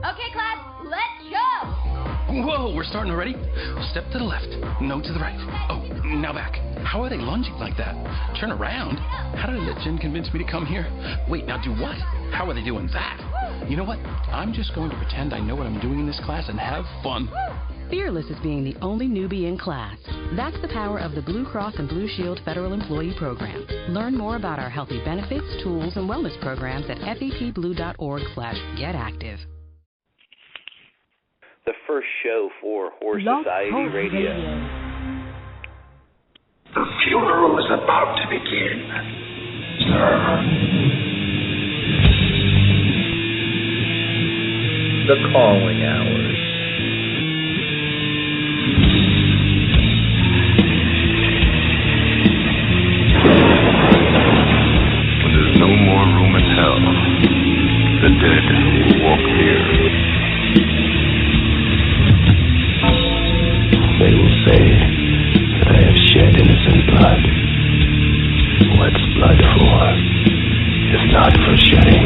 Okay, class, let's go. Whoa, we're starting already? Step to the left, no to the right. Oh, now back. How are they lunging like that? Turn around? How did I let Jen convince me to come here? Wait, now do what? How are they doing that? You know what? I'm just going to pretend I know what I'm doing in this class and have fun. Fearless is being the only newbie in class. That's the power of the Blue Cross and Blue Shield Federal Employee Program. Learn more about our healthy benefits, tools, and wellness programs at fepblue.org/getactive. The first show for Horse Society Radio. The funeral is about to begin, sir. The calling hours. When there's no more room in hell, the dead will walk here. They will say that I have shed innocent blood. What's blood for, if not for shedding?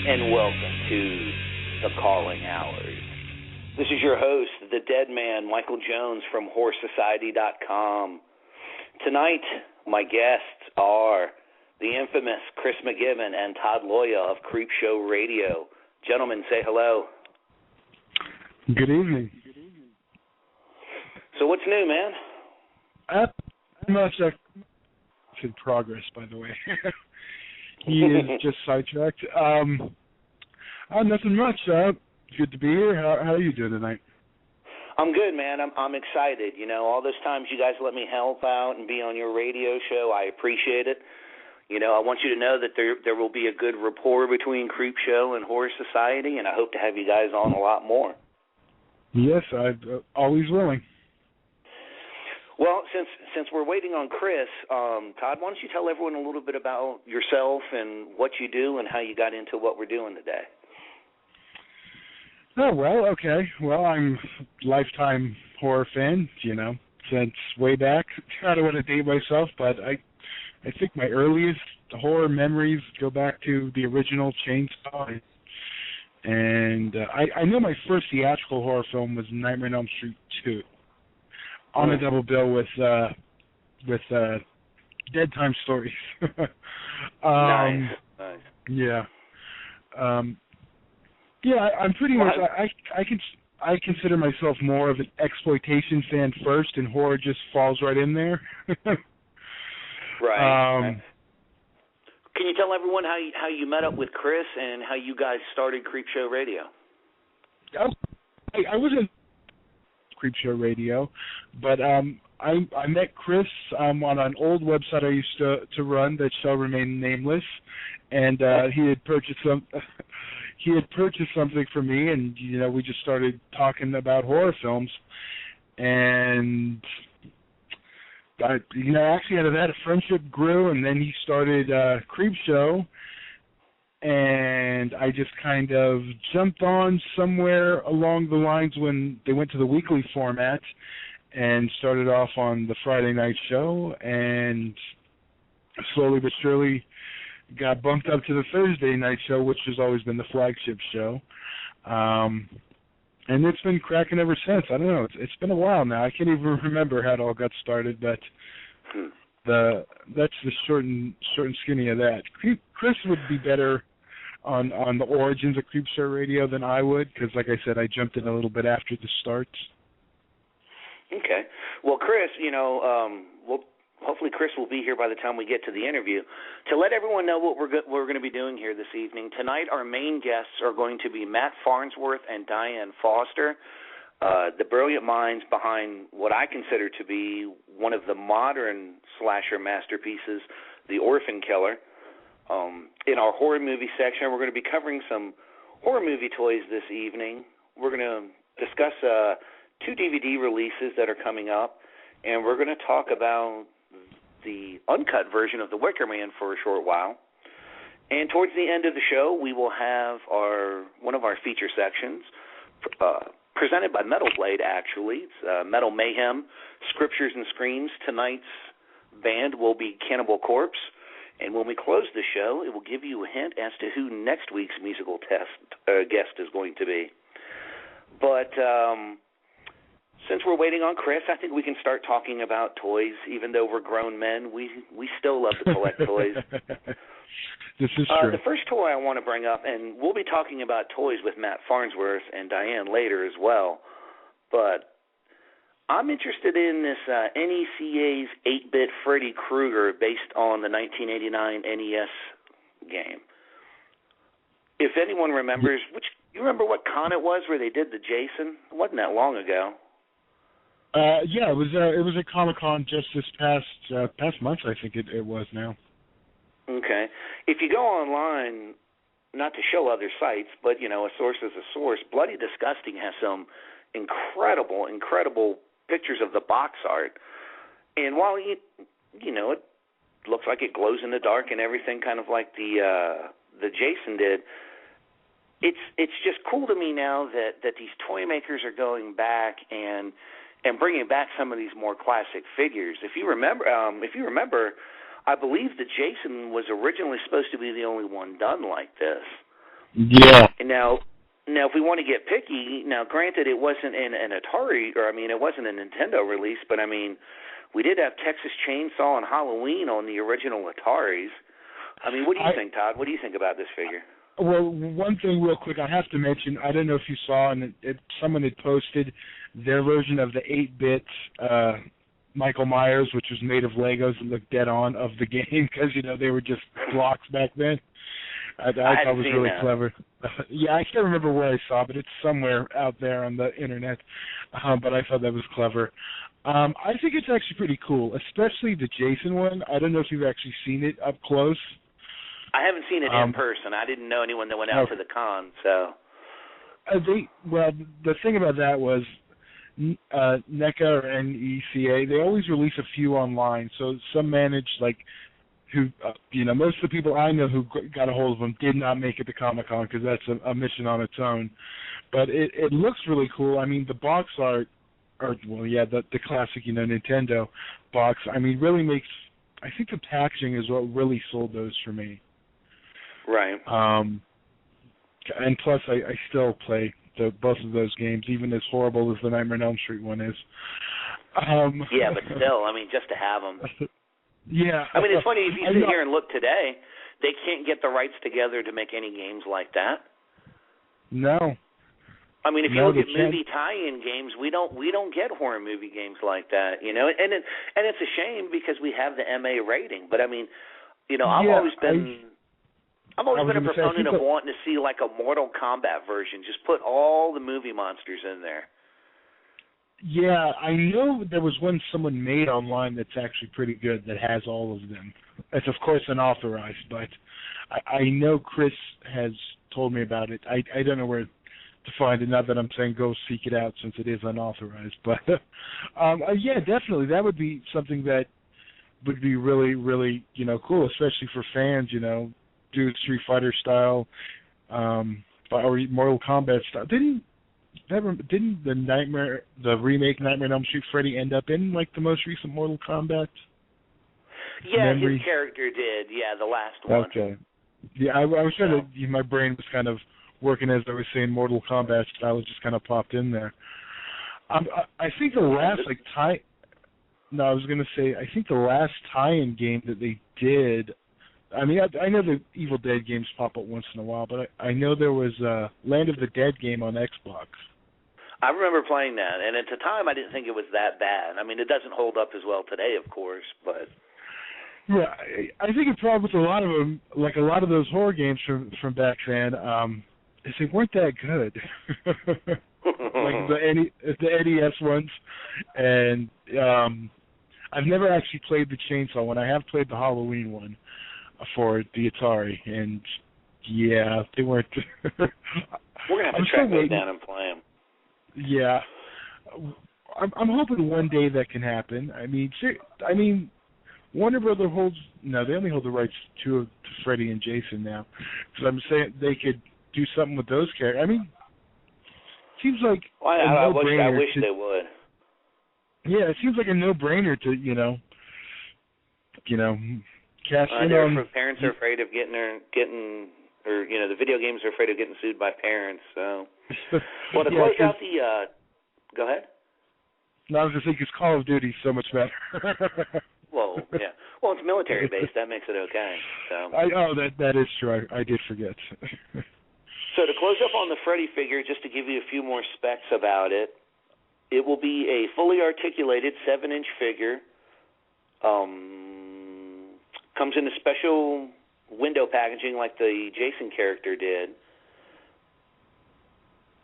And welcome to The Calling Hours. This is your host, the Dedman, Michael Jones from HorseSociety.com. Tonight, my guests are the infamous Chris MacGibbon and Todd Loya of Creepshow Radio. Gentlemen, say hello. Good evening. So what's new, man? Much in progress, by the way. He is just sidetracked. Nothing much. Good to be here. How are you doing tonight? I'm good, man. I'm excited. You know, all those times you guys let me help out and be on your radio show, I appreciate it. You know, I want you to know that there will be a good rapport between Creepshow and Horror Society, and I hope to have you guys on a lot more. Yes, I'm always willing. Well, since we're waiting on Chris, Todd, why don't you tell everyone a little bit about yourself and what you do and how you got into what we're doing today? Oh, well, okay. Well, I'm a lifetime horror fan, you know, since way back. I don't want to date myself, but I think my earliest horror memories go back to the original Chainsaw. And I know my first theatrical horror film was Nightmare on Elm Street 2. On a double bill with Dead Time Stories. Nice. Yeah. I'm pretty much. I consider myself more of an exploitation fan first, and horror just falls right in there. Right. Can you tell everyone how you met up with Chris and how you guys started Creepshow Radio? I wasn't Creepshow Radio, but I met Chris on an old website I used to run that shall remain nameless, and he had purchased something for me, and you know we just started talking about horror films, and actually out of that a friendship grew, and then he started Creepshow. And I just kind of jumped on somewhere along the lines when they went to the weekly format and started off on the Friday night show, and slowly but surely got bumped up to the Thursday night show, which has always been the flagship show. And it's been cracking ever since. I don't know. It's been a while now. I can't even remember how it all got started, but that's the short and skinny of that. Chris would be better on the origins of Creepshow Radio than I would, because, like I said, I jumped in a little bit after the start. Okay. Well, Chris, hopefully Chris will be here by the time we get to the interview. To let everyone know what we're going to be doing here this evening, tonight our main guests are going to be Matt Farnsworth and Diane Foster. the brilliant minds behind what I consider to be one of the modern slasher masterpieces, The Orphan Killer. In our horror movie section, we're going to be covering some horror movie toys this evening. We're going to discuss 2 DVD releases that are coming up, and we're going to talk about the uncut version of The Wicker Man for a short while. And towards the end of the show, we will have one of our feature sections presented by Metal Blade, actually. It's Metal Mayhem, Scriptures and Screams. Tonight's band will be Cannibal Corpse. And when we close the show, it will give you a hint as to who next week's musical guest is going to be. But since we're waiting on Chris, I think we can start talking about toys. Even though we're grown men, we still love to collect toys. This is true. The first toy I want to bring up, and we'll be talking about toys with Matt Farnsworth and Diane later as well, but I'm interested in this NECA's 8-bit Freddy Krueger based on the 1989 NES game. If anyone remembers, you remember what con it was where they did the Jason? It wasn't that long ago. Yeah, it was a Comic-Con just this past month, I think it was now. Okay. If you go online, not to show other sites, but, a source is a source, Bloody Disgusting has some incredible pictures of the box art. And while, it looks like it glows in the dark and everything, kind of like the Jason did, it's just cool to me now that these toy makers are going back and bringing back some of these more classic figures. If you remember, I believe that Jason was originally supposed to be the only one done like this. Yeah. And now if we want to get picky, now granted it wasn't an Atari, it wasn't a Nintendo release, but we did have Texas Chainsaw and Halloween on the original Ataris. What do you think, Todd? What do you think about this figure? Well, one thing real quick I have to mention, I don't know if you saw, and someone had posted their version of the 8-bit Michael Myers, which was made of Legos and looked dead on of the game because, they were just blocks back then. I thought it was really clever. Yeah, I can't remember where I saw, but it's somewhere out there on the internet. But I thought that was clever. I think it's actually pretty cool, especially the Jason one. I don't know if you've actually seen it up close. I haven't seen it in person. I didn't know anyone that went out to the con, so. The thing about that was NECA or NECA, they always release a few online. So some managed, most of the people I know who got a hold of them did not make it to Comic-Con because that's a mission on its own. But it looks really cool. The box art, the classic, Nintendo box, really makes, I think the packaging is what really sold those for me. Right. And plus, I still play both of those games, even as horrible as the Nightmare on Elm Street one is. Yeah, but still, just to have them. Yeah. It's funny, if you sit here and look today, they can't get the rights together to make any games like that. No. If you look at movie tie-in games, we don't get horror movie games like that, and it's a shame because we have the MA rating. But I've always been a proponent of wanting to see like a Mortal Kombat version. Just put all the movie monsters in there. Yeah, I know there was one someone made online that's actually pretty good that has all of them. It's, of course, unauthorized, but I know Chris has told me about it. I don't know where to find it, not that I'm saying go seek it out since it is unauthorized. But, yeah, definitely. That would be something that would be really, really, cool, especially for fans, do it Street Fighter style or Mortal Kombat style. Didn't the remake Nightmare on Elm Street Freddy end up in the most recent Mortal Kombat? Yeah, his character did. Yeah, the last one. Okay. Yeah, I was trying to. My brain was kind of working as I was saying Mortal Kombat style. It just kind of popped in there. I think the last I was going to say I think the last tie-in game that they did. I know the Evil Dead games pop up once in a while, but I know there was a Land of the Dead game on Xbox. I remember playing that, and at the time I didn't think it was that bad. It doesn't hold up as well today, of course, but... Yeah, I think the problem with a lot of them, a lot of those horror games from back then, is they weren't that good. like the NES ones, and I've never actually played the Chainsaw one. I have played the Halloween one for the Atari, and yeah, they weren't. We're gonna have to track those down and play them. Yeah, I'm hoping one day that can happen. I mean, Warner Brother they only hold the rights to Freddy and Jason now. Because I'm saying they could do something with those characters. I mean, seems like I wish they would. Yeah, it seems like a no-brainer to cast in on. Parents are afraid of getting the video games are afraid of getting sued by parents. So, well, to close out the, go ahead. No, I was just thinking, Call of Duty so much better. Well, yeah. Well, it's military based. That makes it okay. So. That is true. I did forget. So to close up on the Freddy figure, just to give you a few more specs about it, it will be a fully articulated 7-inch figure. Comes in a special window packaging like the Jason character did.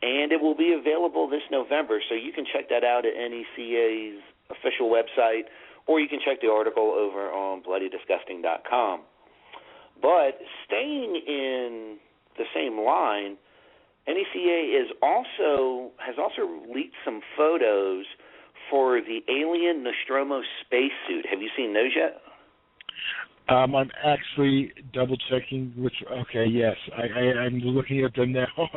And it will be available this November, so you can check that out at NECA's official website, or you can check the article over on bloodydisgusting.com. But staying in the same line, NECA has also leaked some photos for the alien Nostromo spacesuit. Have you seen those yet? I'm actually double checking which. Okay, yes, I'm looking at them now.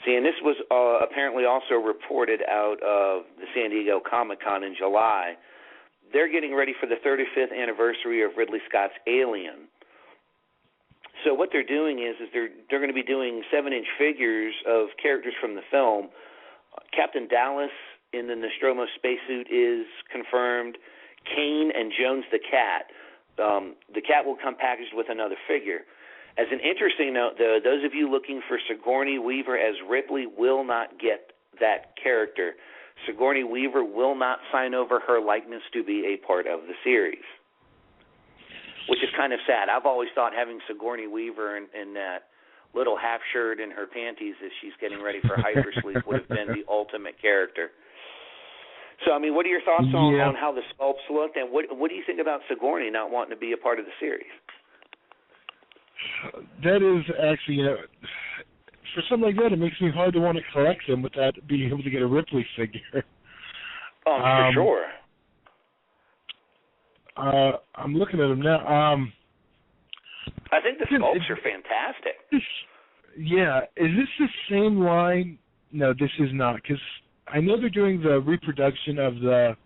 See, and this was apparently also reported out of the San Diego Comic-Con in July. They're getting ready for the 35th anniversary of Ridley Scott's Alien. So what they're doing is they're going to be doing 7-inch figures of characters from the film. Captain Dallas in the Nostromo spacesuit is confirmed. Kane and Jones the cat. The cat will come packaged with another figure. As an interesting note, though, those of you looking for Sigourney Weaver as Ripley will not get that character. Sigourney Weaver will not sign over her likeness to be a part of the series, which is kind of sad. I've always thought having Sigourney Weaver in that little half shirt and her panties as she's getting ready for hypersleep would have been the ultimate character. So, I mean, what are your thoughts on how the sculpts looked, and what do you think about Sigourney not wanting to be a part of the series? That is actually, for something like that, it makes me hard to want to collect them without being able to get a Ripley figure. Oh, for sure. I'm looking at them now. I think the sculpts are fantastic. Yeah. Is this the same line? No, this is not, because I know they're doing the reproduction of the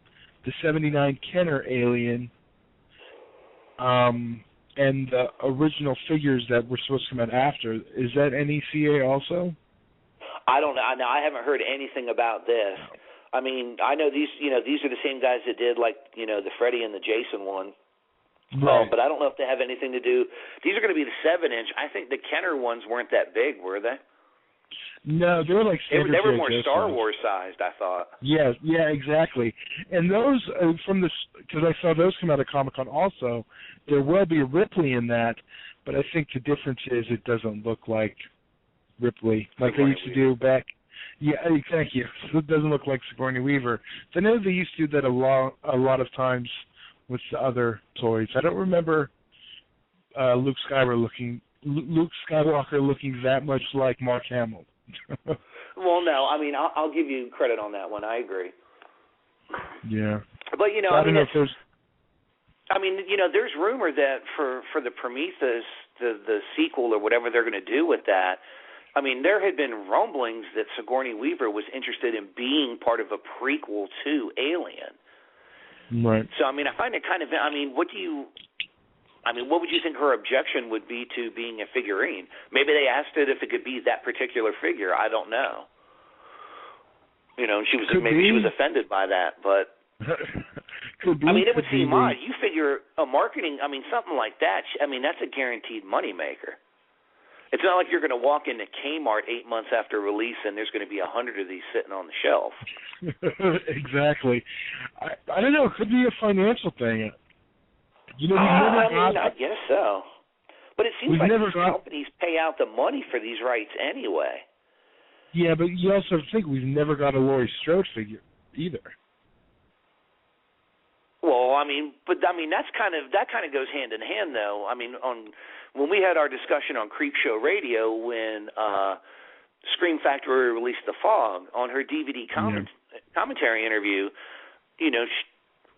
79 Kenner alien, and the original figures that were supposed to come out after. Is that NECA also? I don't know. I haven't heard anything about this. I mean, I know these are the same guys that did the Freddy and the Jason one. Right. But I don't know if they have anything to do. These are going to be the 7-inch. I think the Kenner ones weren't that big, were they? No, they were like standard. They were more Star Wars sized, I thought. Yeah, exactly. And those because I saw those come out of Comic-Con also. There will be Ripley in that, but I think the difference is it doesn't look like Ripley like they used to do back. Yeah, thank you. It doesn't look like Sigourney Weaver. I know they used to do that a lot of times with the other toys. I don't remember Luke Skywalker looking that much like Mark Hamill. Well, no, I mean, I'll give you credit on that one. I agree. Yeah. But, I don't know if there's... there's rumor that for the Prometheus, the sequel or whatever they're going to do with that, I mean, there had been rumblings that Sigourney Weaver was interested in being part of a prequel to Alien. Right. So, I mean, I find it kind of, what would you think her objection would be to being a figurine? Maybe they asked it if it could be that particular figure. I don't know. And she was she was offended by that, but it would seem odd. You figure a marketing, something like that. That's a guaranteed moneymaker. It's not like you're going to walk into Kmart 8 months after release and there's going to be 100 of these sitting on the shelf. Exactly. I don't know. It could be a financial thing. I guess so. But it seems like these companies pay out the money for these rights anyway. Yeah, but you also think we've never got a Laurie Strode figure either. Well, that kind of goes hand in hand, though. I mean, when we had our discussion on Creepshow Radio when Scream Factory released The Fog on her DVD commentary interview,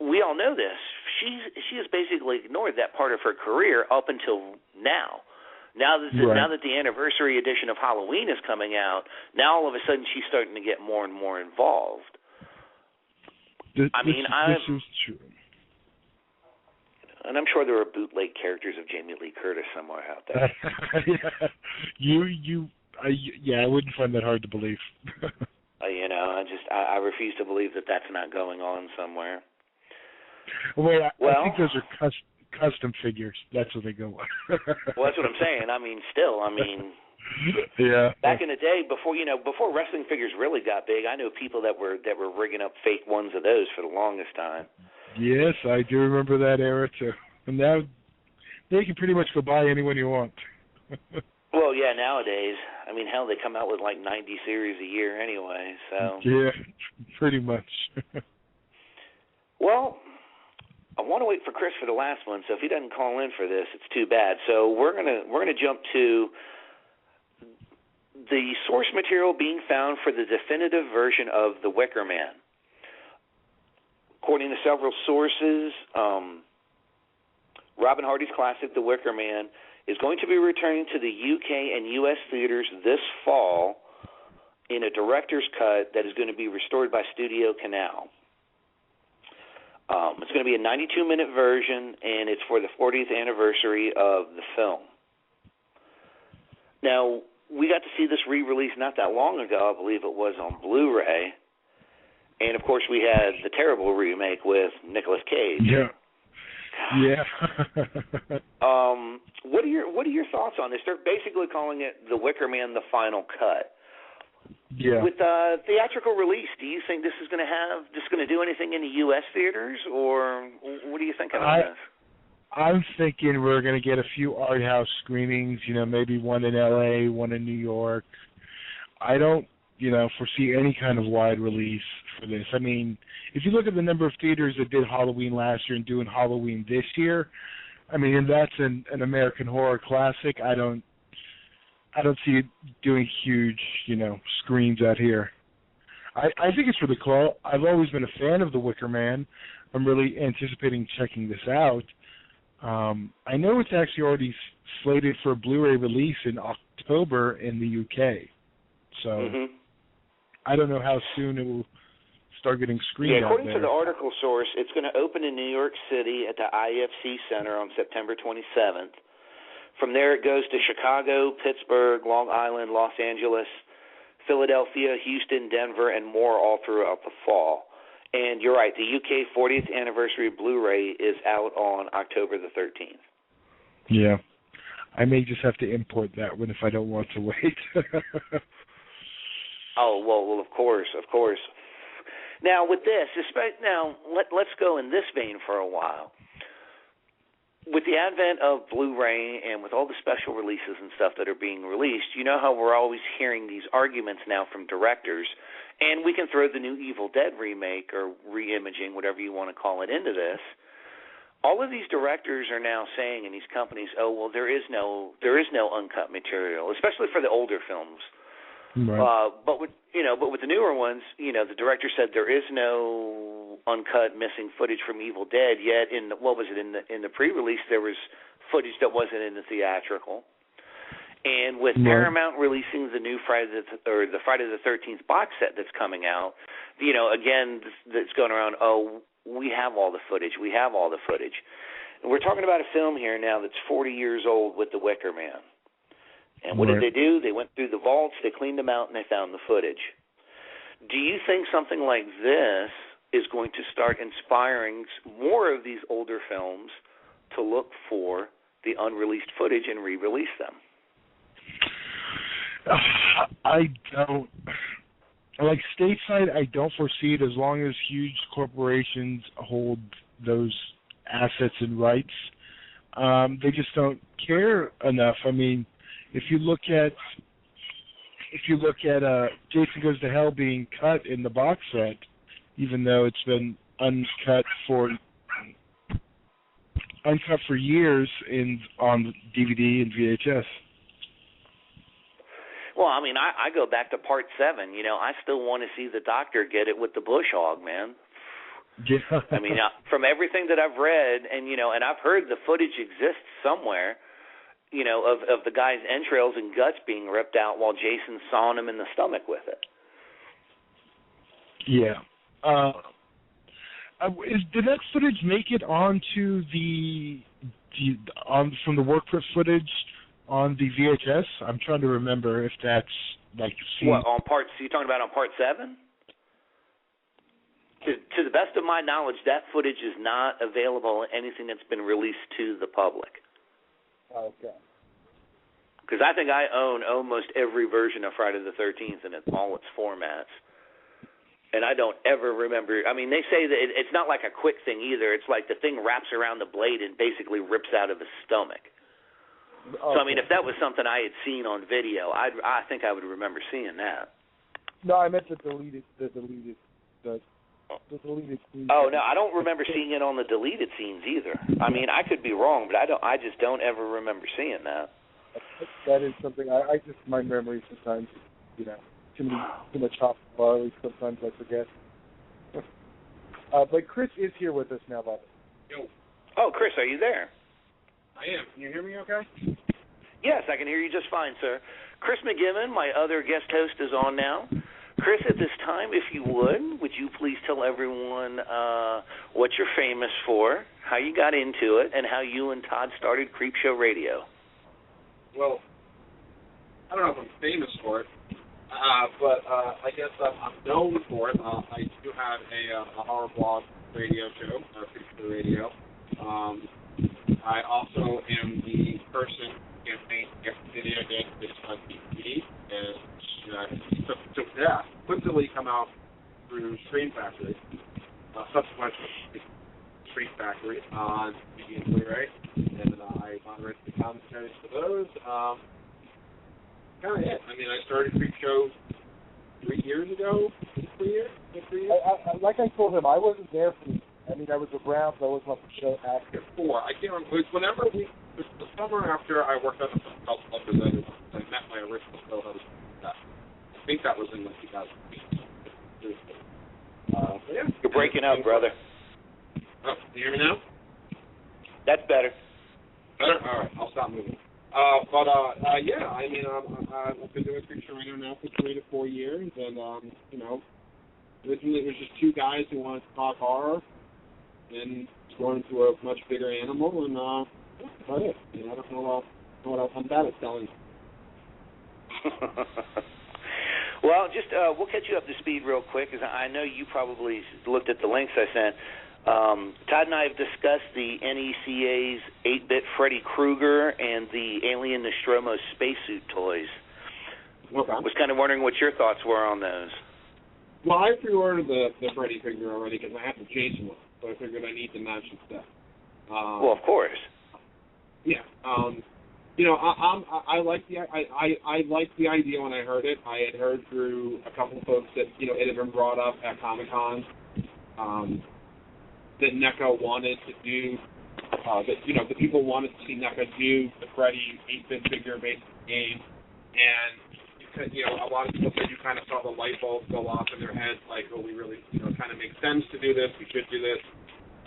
we all know this. She has basically ignored that part of her career up until now. Now that the anniversary edition of Halloween is coming out, now all of a sudden she's starting to get more and more involved. This is true. And I'm sure there are bootleg characters of Jamie Lee Curtis somewhere out there. I wouldn't find that hard to believe. I refuse to believe that that's not going on somewhere. Wait, I think those are custom figures. That's what they go with. Well, that's what I'm saying. Yeah. Back in the day, before wrestling figures really got big, I know people that were rigging up fake ones of those for the longest time. Yes, I do remember that era too. And now they can pretty much go buy anyone you want. Well, yeah, nowadays, hell, they come out with like 90 series a year anyway. So yeah, pretty much. Well, I want to wait for Chris for the last one, so if he doesn't call in for this, it's too bad. So we're gonna jump to the source material being found for the definitive version of The Wicker Man. According to several sources, Robin Hardy's classic The Wicker Man is going to be returning to the UK and US theaters this fall in a director's cut that is going to be restored by Studio Canal. It's going to be a 92-minute version, and it's for the 40th anniversary of the film. Now, we got to see this re-release not that long ago. I believe it was on Blu-ray. And, of course, we had the terrible remake with Nicolas Cage. Yeah. Yeah. What are your thoughts on this? They're basically calling it The Wicker Man: The Final Cut. Yeah. With theatrical release, do you think this is going to do anything in the U.S. theaters, or what do you think about this? I'm thinking we're going to get a few art house screenings. Maybe one in L.A., one in New York. I don't, foresee any kind of wide release for this. If you look at the number of theaters that did Halloween last year and doing Halloween this year, and that's an American horror classic. I don't see it doing huge, screens out here. I think it's for the call. I've always been a fan of The Wicker Man. I'm really anticipating checking this out. I know it's actually already slated for a Blu-ray release in October in the UK. So I don't know how soon it will start getting screened out there. According to the article source, it's going to open in New York City at the IFC Center on September 27th. From there, it goes to Chicago, Pittsburgh, Long Island, Los Angeles, Philadelphia, Houston, Denver, and more all throughout the fall. And you're right, the UK 40th anniversary Blu-ray is out on October the 13th. Yeah. I may just have to import that one if I don't want to wait. Oh, well, of course. Now, with this, let's go in this vein for a while. With the advent of Blu-ray and with all the special releases and stuff that are being released, you know how we're always hearing these arguments now from directors, and we can throw the new Evil Dead remake or re-imaging, whatever you want to call it, into this. All of these directors are now saying in these companies, oh, well, there is no uncut material, especially for the older films. Right. But with the newer ones, the director said there is no uncut missing footage from Evil Dead. Yet in the pre-release there was footage that wasn't in the theatrical. And with Paramount releasing the new Friday the 13th box set that's coming out, again that's going around. Oh, we have all the footage. And we're talking about a film here now that's 40 years old with The Wicker Man. And what did they do? They went through the vaults, they cleaned them out, and they found the footage. Do you think something like this is going to start inspiring more of these older films to look for the unreleased footage and re-release them? I don't. Like stateside, I don't foresee it as long as huge corporations hold those assets and rights. They just don't care enough. If you look at if you look at Jason Goes to Hell being cut in the box set, even though it's been uncut for years on DVD and VHS. Well, I mean, I go back to Part 7. You know, I still want to see the Doctor get it with the bush hog, man. Yeah. I mean, from everything that I've read, and and I've heard the footage exists somewhere, of the guy's entrails and guts being ripped out while Jason's sawing him in the stomach with it. Yeah. Did that footage make it onto from the work print footage on the VHS? I'm trying to remember if that's like. What on part? So you're talking about on Part 7? To the best of my knowledge, that footage is not available in anything that's been released to the public. Okay. Because I think I own almost every version of Friday the 13th in all its formats. And I don't ever remember. I mean, they say that it's not like a quick thing either. It's like the thing wraps around the blade and basically rips out of his stomach. Okay. So, I mean, if that was something I had seen on video, I think I would remember seeing that. No, I meant the deleted scenes. Oh, no, I don't remember seeing it on the deleted scenes either. I mean, I could be wrong, but I just don't ever remember seeing that. That is something I just, my memory sometimes, too much hot barley, sometimes I forget. But Chris is here with us now, by the way. Yo. Oh, Chris, are you there? I am. Can you hear me okay? Yes, I can hear you just fine, sir. Chris MacGibbon, my other guest host, is on now. Chris, at this time, if you would you please tell everyone what you're famous for, how you got into it, and how you and Todd started Creepshow Radio? Well, I don't know if I'm famous for it, but I guess I'm known for it. I do have a horror blog radio show, Creepshow Radio. I also am the person who made video games on DVD, and quickly come out through Screen Factory, subsequent Screen Factory on DVD and Blu-ray, and I moderated the commentaries for those. Kind of it. I mean, I started Creepshow 3 years ago. 3 years? Like I told him, I wasn't there for. I mean, I was around, but I wasn't on the show after. Before. I can't remember. It was whenever the summer after I worked on the Health Representative, I met my original co-host. I think that was in 2008. Yeah. You're breaking up, brother. Oh, can you hear me now? That's better. Better? All right, I'll stop moving. Yeah, I mean, I've been doing Creepshow Radio now for 3 to 4 years, and, originally it was just two guys who wanted to talk horror, and it's grown into a much bigger animal, and that's about it. I don't know what else I'm bad at selling. Well, just we'll catch you up to speed real quick, because I know you probably looked at the links I sent. Todd and I have discussed the NECA's 8-bit Freddy Krueger and the Alien Nostromo spacesuit toys. Okay. I was kind of wondering what your thoughts were on those. Well, I pre-ordered the Freddy figure already because I have the Jason one, so I figured I need to match and stuff. Well, of course. Yeah. I like the idea when I heard it. I had heard through a couple of folks that it had been brought up at Comic-Con that NECA wanted to do that the people wanted to see NECA do the Freddy 8-bit figure based game, and a lot of people said you kind of saw the light bulbs go off in their heads, like, oh, we really it kind of makes sense to do this. We should do this.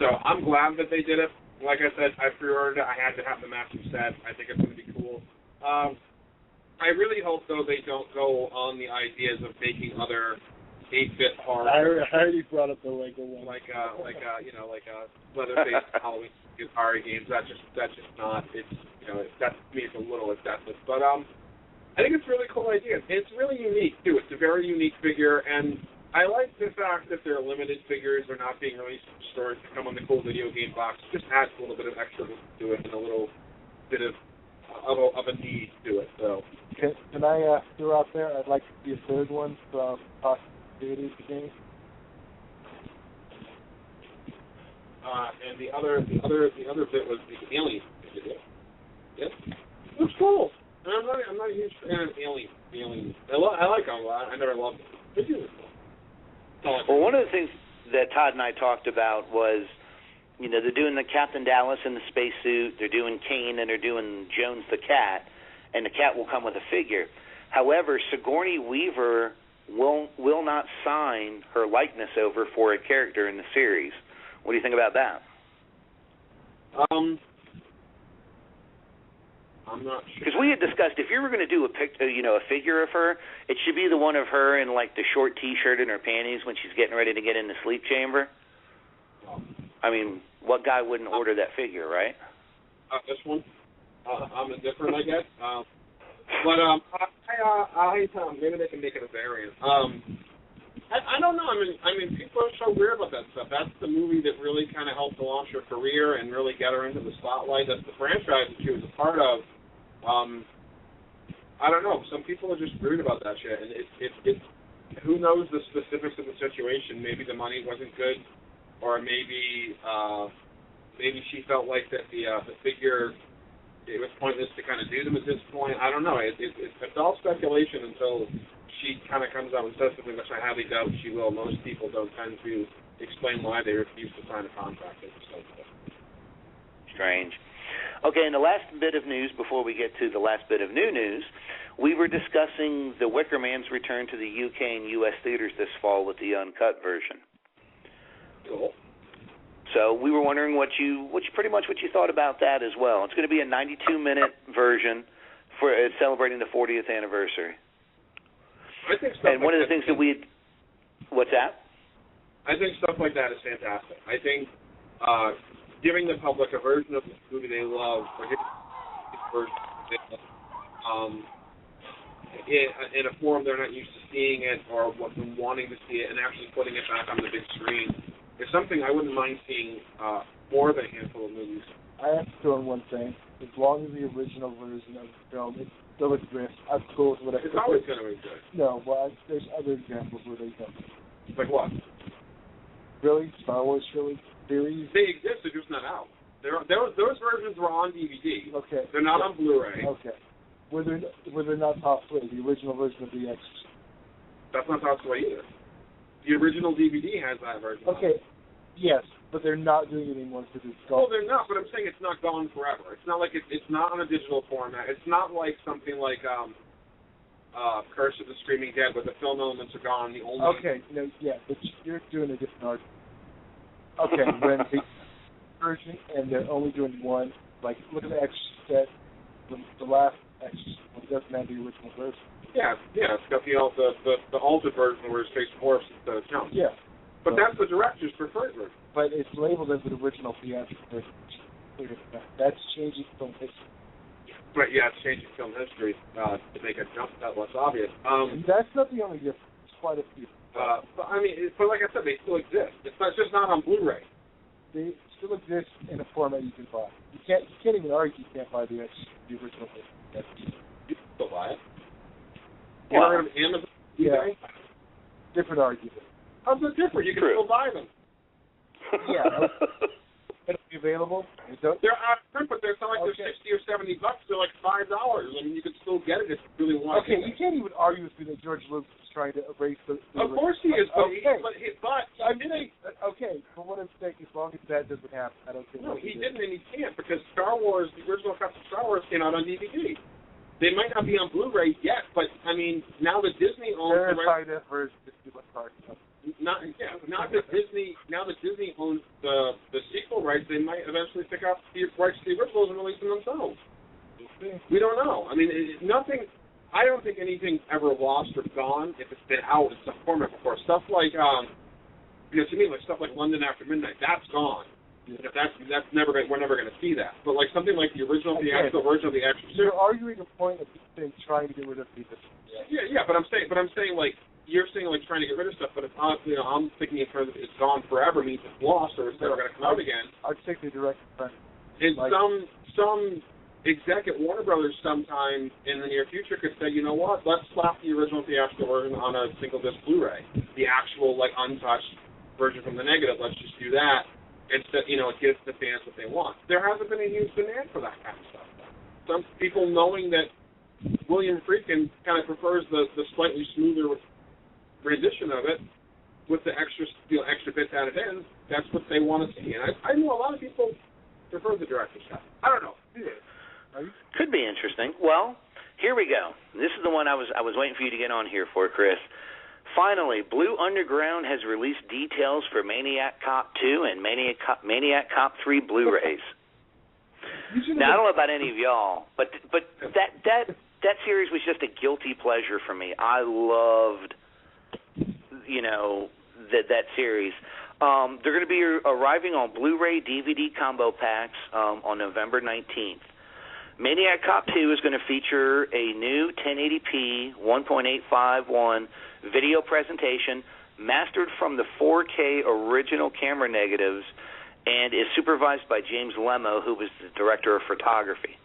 So I'm glad that they did it. Like I said, I pre-ordered it. I had to have the massive set. I think it's going to be cool. I really hope, though, they don't go on the ideas of making other 8-bit horror. I already brought up the Lego one. Like Leatherface Halloween horror games. That's just not. It's that to me it's a little excessive. But I think it's a really cool idea. It's really unique too. It's a very unique figure, and I like the fact that they're limited figures. They're not being released in stores to come on the cool video game box. It just adds a little bit of extra to it and a little bit of a need to it. So can I throw out there? I'd like to see a third one from Cockney game. And the other bit was the alien figure. Yes, looks cool. I'm not a huge fan of Alien. I like them. I never loved them. They do. Well, one of the things that Todd and I talked about was, you know, they're doing the Captain Dallas in the spacesuit, they're doing Kane, and they're doing Jones the cat, and the cat will come with a figure. However, Sigourney Weaver will not sign her likeness over for a character in the series. What do you think about that? I'm not sure. Because we had discussed if you were going to do a figure of her, it should be the one of her in like the short T-shirt and her panties when she's getting ready to get in the sleep chamber. I mean, what guy wouldn't order that figure, right? This one. I'm indifferent, I guess. But maybe they can make it a variant. I don't know. I mean, people are so weird about that stuff. That's the movie that really kind of helped to launch her career and really get her into the spotlight. That's the franchise that she was a part of. I don't know. Some people are just weird about that shit, and it who knows the specifics of the situation? Maybe the money wasn't good, or maybe she felt like that the figure, it was pointless to kind of do them at this point. I don't know. It's all speculation until she kind of comes out and says something, which I highly doubt she will. Most people don't tend to explain why they refuse to sign a contract. Strange. Okay, and the last bit of news before we get to the last bit of new news, we were discussing The Wicker Man's return to the UK and US theaters this fall with the uncut version. Cool. So we were wondering what you thought about that as well. It's going to be a 92-minute version for celebrating the 40th anniversary. I think stuff and one of the things that what's that? I think stuff like that is fantastic. I think giving the public a version of the movie they love, or giving a version they love, in a form they're not used to seeing it or wanting to see it, and actually putting it back on the big screen is something I wouldn't mind seeing more than a handful of movies. I have to throw in one thing. As long as the original version of the film it still exists, I'm cool with whatever. It's always going to exist. No, well, there's other examples where they don't. Like what? Really? Star Wars series? They exist, they're just not out. Those versions were on DVD. Okay. They're not on Blu-ray. Okay. Were they not top three? The original version of The Exorcist. That's not top three either. The original DVD has that version. Okay. Yes, but they're not doing it anymore because it's gone. Well, they're not, but I'm saying it's not gone forever. It's not like it's not on a digital format. It's not like something like Curse of the Screaming Dead, where the film elements are gone. The only Okay, no, yeah, but you're doing a different argument. Okay, when the version and they're only doing one, like look at the Exorcist set, the last Exorcist, it doesn't have the original version. Yeah, it's got the altered version where his face morphs instead of jumps. Yeah. But that's the director's preferred version. But it's labeled as the original theatrical version. That's changing film history. Right, yeah, it's changing film history to make a jump that less obvious. That's not the only difference. There's quite a few. But I mean, but like I said, they still exist. It's just not on Blu-ray. They still exist in a format you can buy. You can't even argue you can't buy the original version. You can still buy it. Well, you heard of Amazon? Yeah. Different argument. How's it different? You can still buy them. Yeah. It'll be available. They're out of print, but they're not like they're $60 or $70. They're like $5. I mean, you can still get it if you really want. Okay, you can't even argue with me that George Lucas is trying to erase the. Of course he is, but I'm saying okay. But what I'm saying, as long as that doesn't happen, I don't think. No, he didn't, and he can't because Star Wars, the original cuts of Star Wars, came out on DVD. They might not be on Blu-ray yet, but I mean, now that Disney owns the right version, now that Disney owns the sequel rights, they might eventually pick up the rights to the originals and release them themselves. We don't know. I mean, nothing. I don't think anything's ever lost or gone if it's been out in some format before. Stuff like, to me, like stuff like London After Midnight, that's gone. Yeah. That's never we're never going to see that. But like something like the original, the actual version of The Exorcist. You're arguing a point of trying to get rid of people. Yeah. But I'm saying like you're saying like trying to get rid of stuff. But it's honestly, I'm thinking in terms of it's gone forever means it's lost or it's never going to come out again. I'd take the direct effect. And like, some exec at Warner Brothers sometime in the near future could say, you know what, let's slap the original theatrical version on a single disc Blu-ray, the actual like untouched version from the negative. Let's just do that. Instead, it gives the fans what they want. There hasn't been a huge demand for that kind of stuff. Some people knowing that William Friedkin kind of prefers the slightly smoother rendition of it with the extra bits added in. That's what they want to see. And I know a lot of people prefer the director's cut. I don't know. Could be interesting. Well, here we go. This is the one I was waiting for you to get on here for, Chris. Finally, Blue Underground has released details for Maniac Cop 2 and Maniac Cop 3 Blu-rays. Now, I don't know about any of y'all, but that series was just a guilty pleasure for me. I loved, that series. They're going to be arriving on Blu-ray DVD combo packs on November 19th. Maniac Cop 2 is going to feature a new 1080p 1.851 video presentation mastered from the 4K original camera negatives and is supervised by James Lemo, who was the director of photography.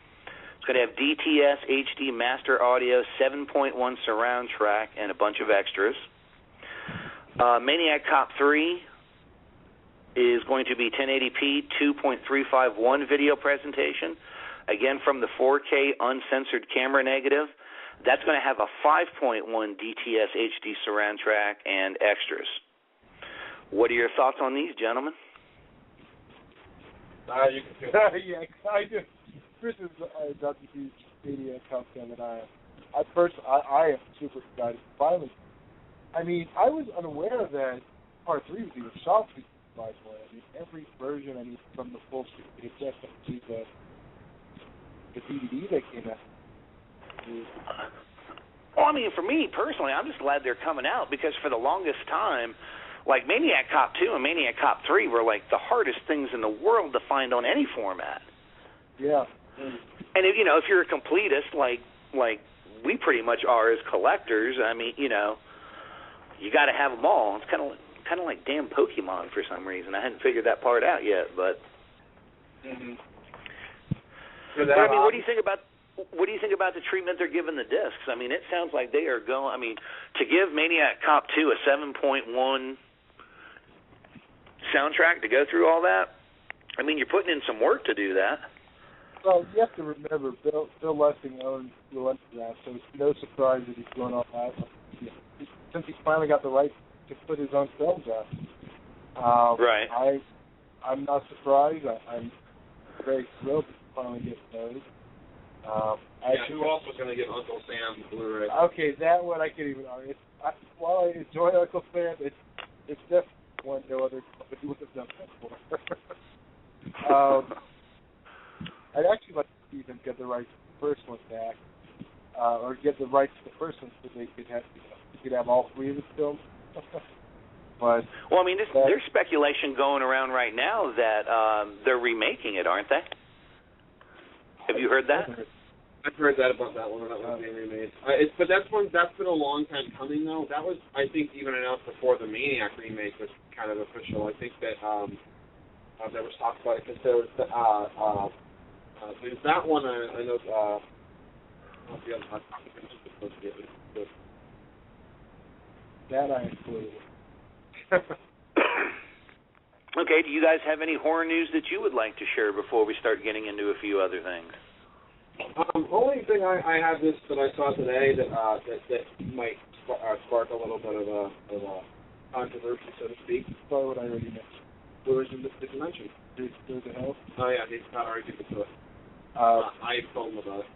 It's going to have DTS HD master audio, 7.1 surround track, and a bunch of extras. Maniac Cop 3 is going to be 1080p 2.351 video presentation, again from the 4K uncensored camera negative. That's going to have a 5.1 DTS HD surround track and extras. What are your thoughts on these, gentlemen? You can do it. Yeah, I do. Chris is not the huge Maniac Cop fan that I am. I am super excited. Finally, I mean, I was unaware that Part 3 was even shot by the way. I mean, every version, from the full VHS to the DVD that came out. Well, I mean, for me personally, I'm just glad they're coming out because for the longest time, like Maniac Cop 2 and Maniac Cop 3 were like the hardest things in the world to find on any format. Yeah. And if you're a completist like we pretty much are as collectors, I mean, you got to have them all. It's kind of like damn Pokemon for some reason. I hadn't figured that part out yet, but. Mm-hmm. But I mean, what do you think about the treatment they're giving the discs? I mean, it sounds like they are going. I mean, to give Maniac Cop 2 a 7.1 soundtrack to go through all that, I mean, you're putting in some work to do that. Well, you have to remember, Bill Lustig owns Blue Underground, so it's no surprise that he's doing all that. Since he finally got the right to put his own films out. Right. I'm not surprised. I'm very thrilled to finally get those. Who else was going to get Uncle Sam Blu-ray? Okay, that one I can't even argue. While I enjoy Uncle Sam, it's definitely one no other company would have done that for. I'd actually like to see them get the rights to the first one back, or get the rights to the first one so they could have all three of the films. But well, I mean, there's speculation going around right now that they're remaking it, aren't they? Have you heard that? I've heard that about that one. That was being remade. But that's been a long time coming, though. That was, I think, even announced before the Maniac remake was kind of official. I think that there was talk about it because there was there's that one. I know. That I included. Okay, do you guys have any horror news that you would like to share before we start getting into a few other things? Only thing I have this that I saw today that might spark a little bit of a controversy, so to speak. Probably what I already mentioned. What was it that you mentioned? There's a help. Oh yeah, he's not already getting to it. I told him about it.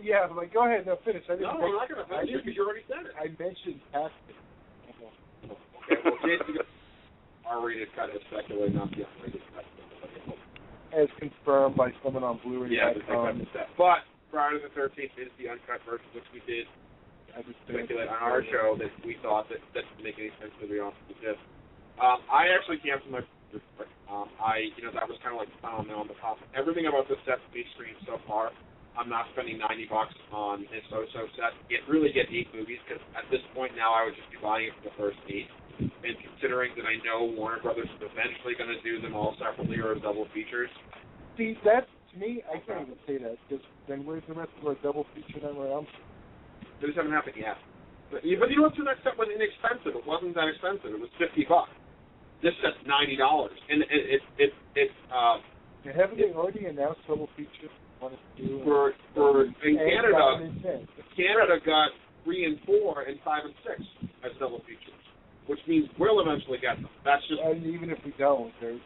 Yeah, I'm like, go ahead, no, finish. I'm not going to finish it because you already said it. I mentioned past it. Okay, well, Jason, R-rated cut is speculated, not the unrated cut. As confirmed by someone on Blu-ray. Yeah, but Friday the 13th is the uncut version, which we did speculate on our show that we thought that didn't make any sense to be honest with this. I actually canceled my that was kind of like on the top. Everything about the set to be streamed so far, I'm not spending $90 on a so-so set. It really get 8 movies because at this point now I would just be buying it for the first 8. And considering that I know Warner Brothers is eventually going to do them all separately or as double features. See, that to me, I can't even say that because then where's the rest of our double feature then around? They just haven't happened yet. But you know what? That set was inexpensive. It wasn't that expensive. It was $50. This set's $90, and it's Haven't they already announced double features? In Canada got 3 and 4 and 5 and 6 as double features, which means we'll eventually get them. That's just. And even if we don't, there's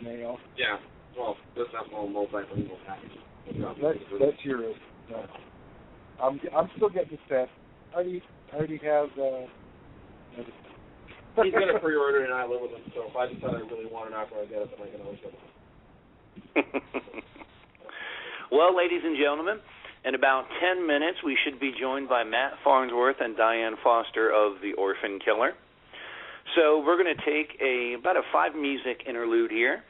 mail. Yeah. Well, there's not more multilingual packaging. That's your. I'm still getting the set. I already have. He's gonna pre-order it and I live with him. So if I decide I really want it after I get it, then I can always get it. Well, ladies and gentlemen, in about 10 minutes, we should be joined by Matt Farnsworth and Diane Foster of the Orphan Killer. So we're going to take about a 5-music interlude here.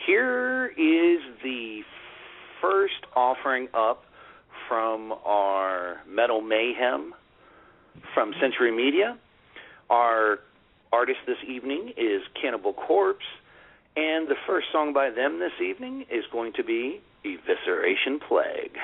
Here is the first offering up from our Metal Mayhem from Century Media. Our artist this evening is Cannibal Corpse, and the first song by them this evening is going to be Evisceration Plague.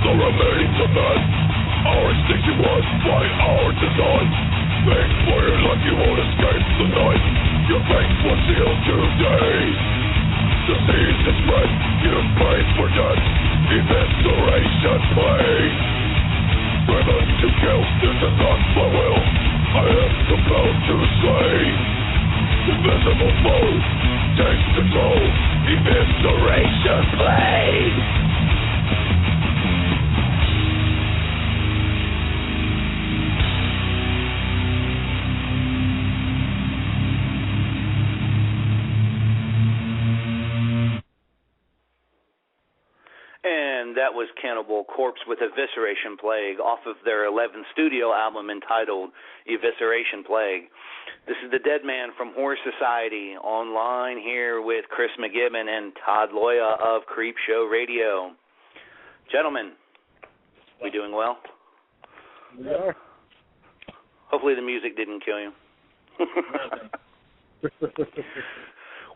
The remains of man, our extinction was by our design. Think for your life, you won't escape the night. Your fate was sealed today. Disease is spread, you pray for death. Evisceration play. Driven to kill, this is not my will. I am compelled to slay. Invisible foe, take control. Evisceration play. And that was Cannibal Corpse with Evisceration Plague off of their 11th studio album entitled Evisceration Plague. This is the Dedman from Horror Society online here with Chris MacGibbon and Todd Loya of Creepshow Radio. Gentlemen, we doing well? We are. Hopefully the music didn't kill you.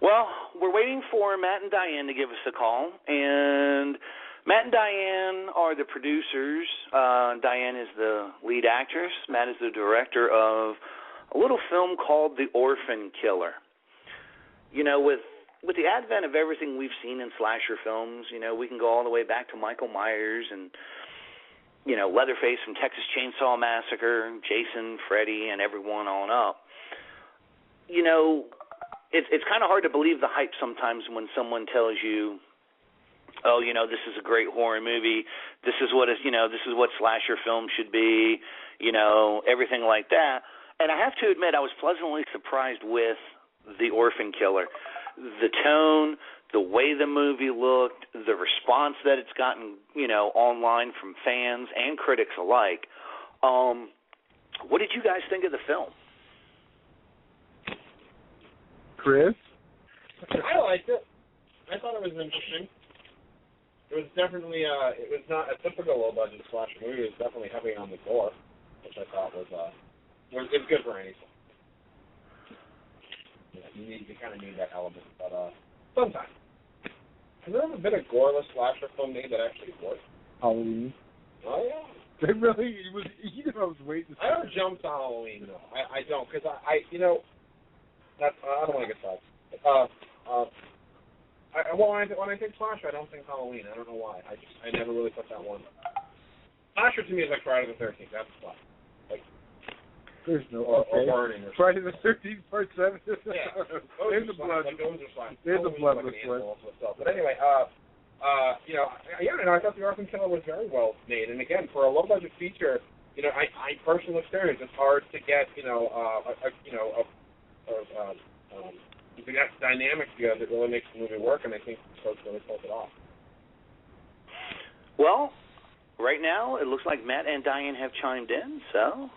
Well, we're waiting for Matt and Diane to give us a call, and Matt and Diane are the producers. Diane is the lead actress. Matt is the director of a little film called The Orphan Killer. You know, with the advent of everything we've seen in slasher films, you know, we can go all the way back to Michael Myers and, you know, Leatherface from Texas Chainsaw Massacre, Jason, Freddy, and everyone on up. You know, it's kind of hard to believe the hype sometimes when someone tells you, oh, you know, this is a great horror movie. This is what slasher film should be, you know, everything like that. And I have to admit, I was pleasantly surprised with The Orphan Killer. The tone, the way the movie looked, the response that it's gotten, you know, online from fans and critics alike. What did you guys think of the film? Chris? I liked it. I thought it was interesting. It was definitely, it was not a typical low-budget slasher movie. It was definitely heavy on the gore, which I thought was good for anything. Yeah, you kind of need that element, but sometimes. Has there ever been a goreless slasher film made that actually worked? Halloween. Oh, yeah. They really, I was waiting to see. I don't jump to Halloween, though. I don't, because I you know, I don't want to get started. When I think slasher, I don't think Halloween. I don't know why. I never really put that one. Slasher to me is like Friday the 13th. That's the slasher. Like, there's no or burning. Or Friday the 13th, part 7. Yeah. There's the blood. Like, those are slasher. There's the bloodless one. But anyway, you know, I thought The Orphan Killer was very well made. And again, for a low budget feature, you know, I personal experience, it's hard to get, you know, we got dynamic together that really makes the movie work, and I think folks really pulled it off. Well, right now it looks like Matt and Diane have chimed in, so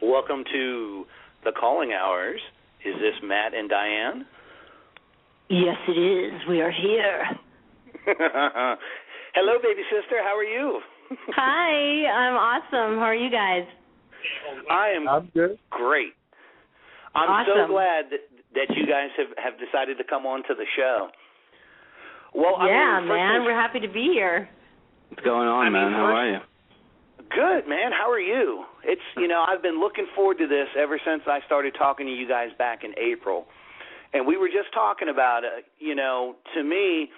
welcome to the calling hours. Is this Matt and Diane? Yes, it is. We are here. Hello, baby sister. How are you? Hi, I'm awesome. How are you guys? I'm good. Great. I'm awesome. so glad that you guys have decided to come on to the show. Well, yeah, I mean, man, we're happy to be here. What's going on, man? How are you? Good, man. How are you? It's, you know, I've been looking forward to this ever since I started talking to you guys back in April. And we were just talking about it, you know, to me,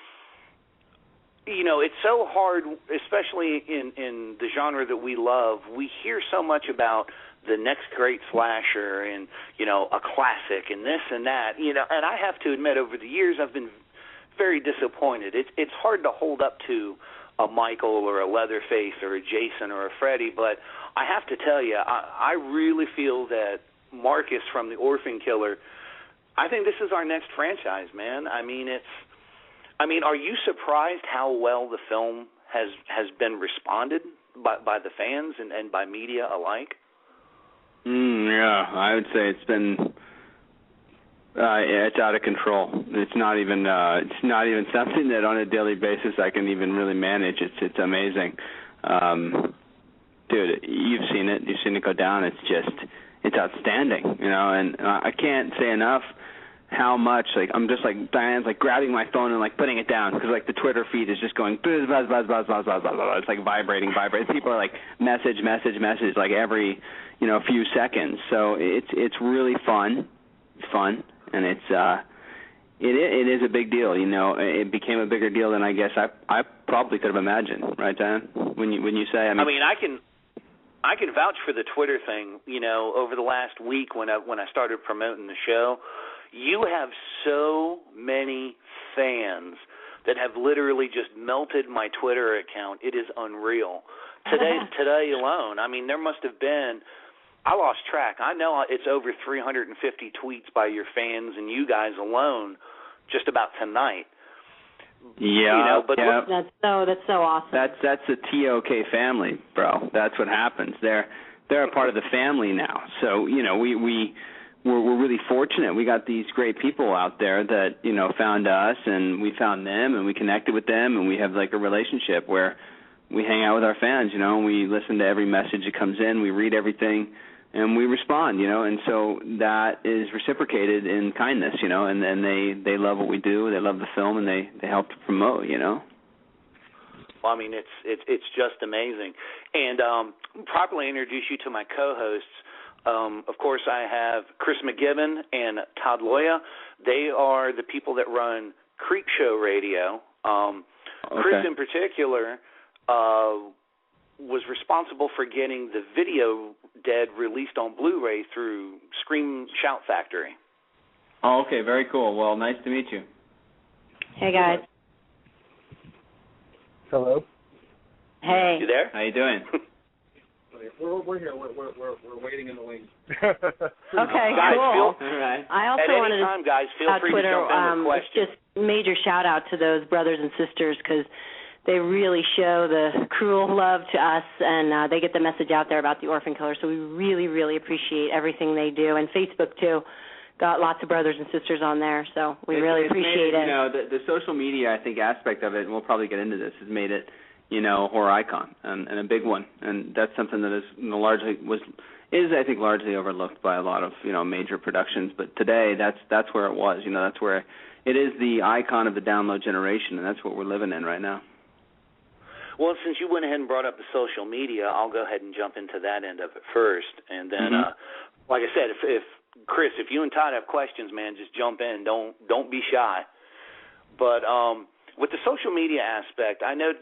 you know, it's so hard, especially in the genre that we love. We hear so much about the next great slasher and, you know, a classic and this and that, you know, and I have to admit over the years I've been very disappointed. It's hard to hold up to a Michael or a Leatherface or a Jason or a Freddy, but I have to tell you, I really feel that Marcus from The Orphan Killer, I think this is our next franchise, man. I mean, are you surprised how well the film has been responded by the fans and by media alike? Yeah, I would say it's been it's out of control. It's not even something that on a daily basis I can even really manage. It's amazing. Dude, you've seen it go down. It's outstanding, you know, and I can't say enough how much, like, I'm just like, Diane's like grabbing my phone and like putting it down because like the Twitter feed is just going buzz, buzz, buzz, buzz, buzz, buzz, buzz, buzz. It's like vibrating. People are like message like every, few seconds. So it's really fun, and it is a big deal. It became a bigger deal than I guess I probably could have imagined, right, Diane? When you say, I mean, I can vouch for the Twitter thing. Over the last week when I started promoting the show, you have so many fans that have literally just melted my Twitter account. It is unreal. Today alone, I mean, there must have been, I lost track. I know it's over 350 tweets by your fans and you guys alone just about tonight. Yeah, That's so awesome. That's the TOK family, bro. That's what happens. They're a part of the family now. So we're really fortunate. We got these great people out there that found us, and we found them, and we connected with them, and we have like a relationship where we hang out with our fans. And we listen to every message that comes in. We read everything. And we respond, and so that is reciprocated in kindness, and then they love what we do, they love the film, and they help to promote, Well, I mean, it's just amazing. And properly introduce you to my co-hosts. Of course, I have Chris MacGibbon and Todd Loya. They are the people that run Creep Show Radio. Chris, in particular, was responsible for getting the video Dead released on Blu-ray through Scream Shout Factory. Oh, okay, very cool. Well, nice to meet you. Hey, guys. Hello. Hey. You there? How you doing? We're here. We're waiting in the wings. Okay, guys, cool. All right. I also At wanted any time, guys, feel free Twitter, to jump in with questions. just major shout out to those brothers and sisters because they really show the cruel love to us, and they get the message out there about the orphan killer. So we really, really appreciate everything they do. And Facebook, too. Got lots of brothers and sisters on there, so we really appreciate it. The social media, I think, aspect of it, and we'll probably get into this, has made it, horror icon and a big one. And that's something that is largely overlooked by a lot of, major productions. But today, that's where it was. That's where it is the icon of the download generation, and that's what we're living in right now. Well, since you went ahead and brought up the social media, I'll go ahead and jump into that end of it first. And then, like I said, if Chris, if you and Todd have questions, man, just jump in. Don't be shy. But with the social media aspect, I know,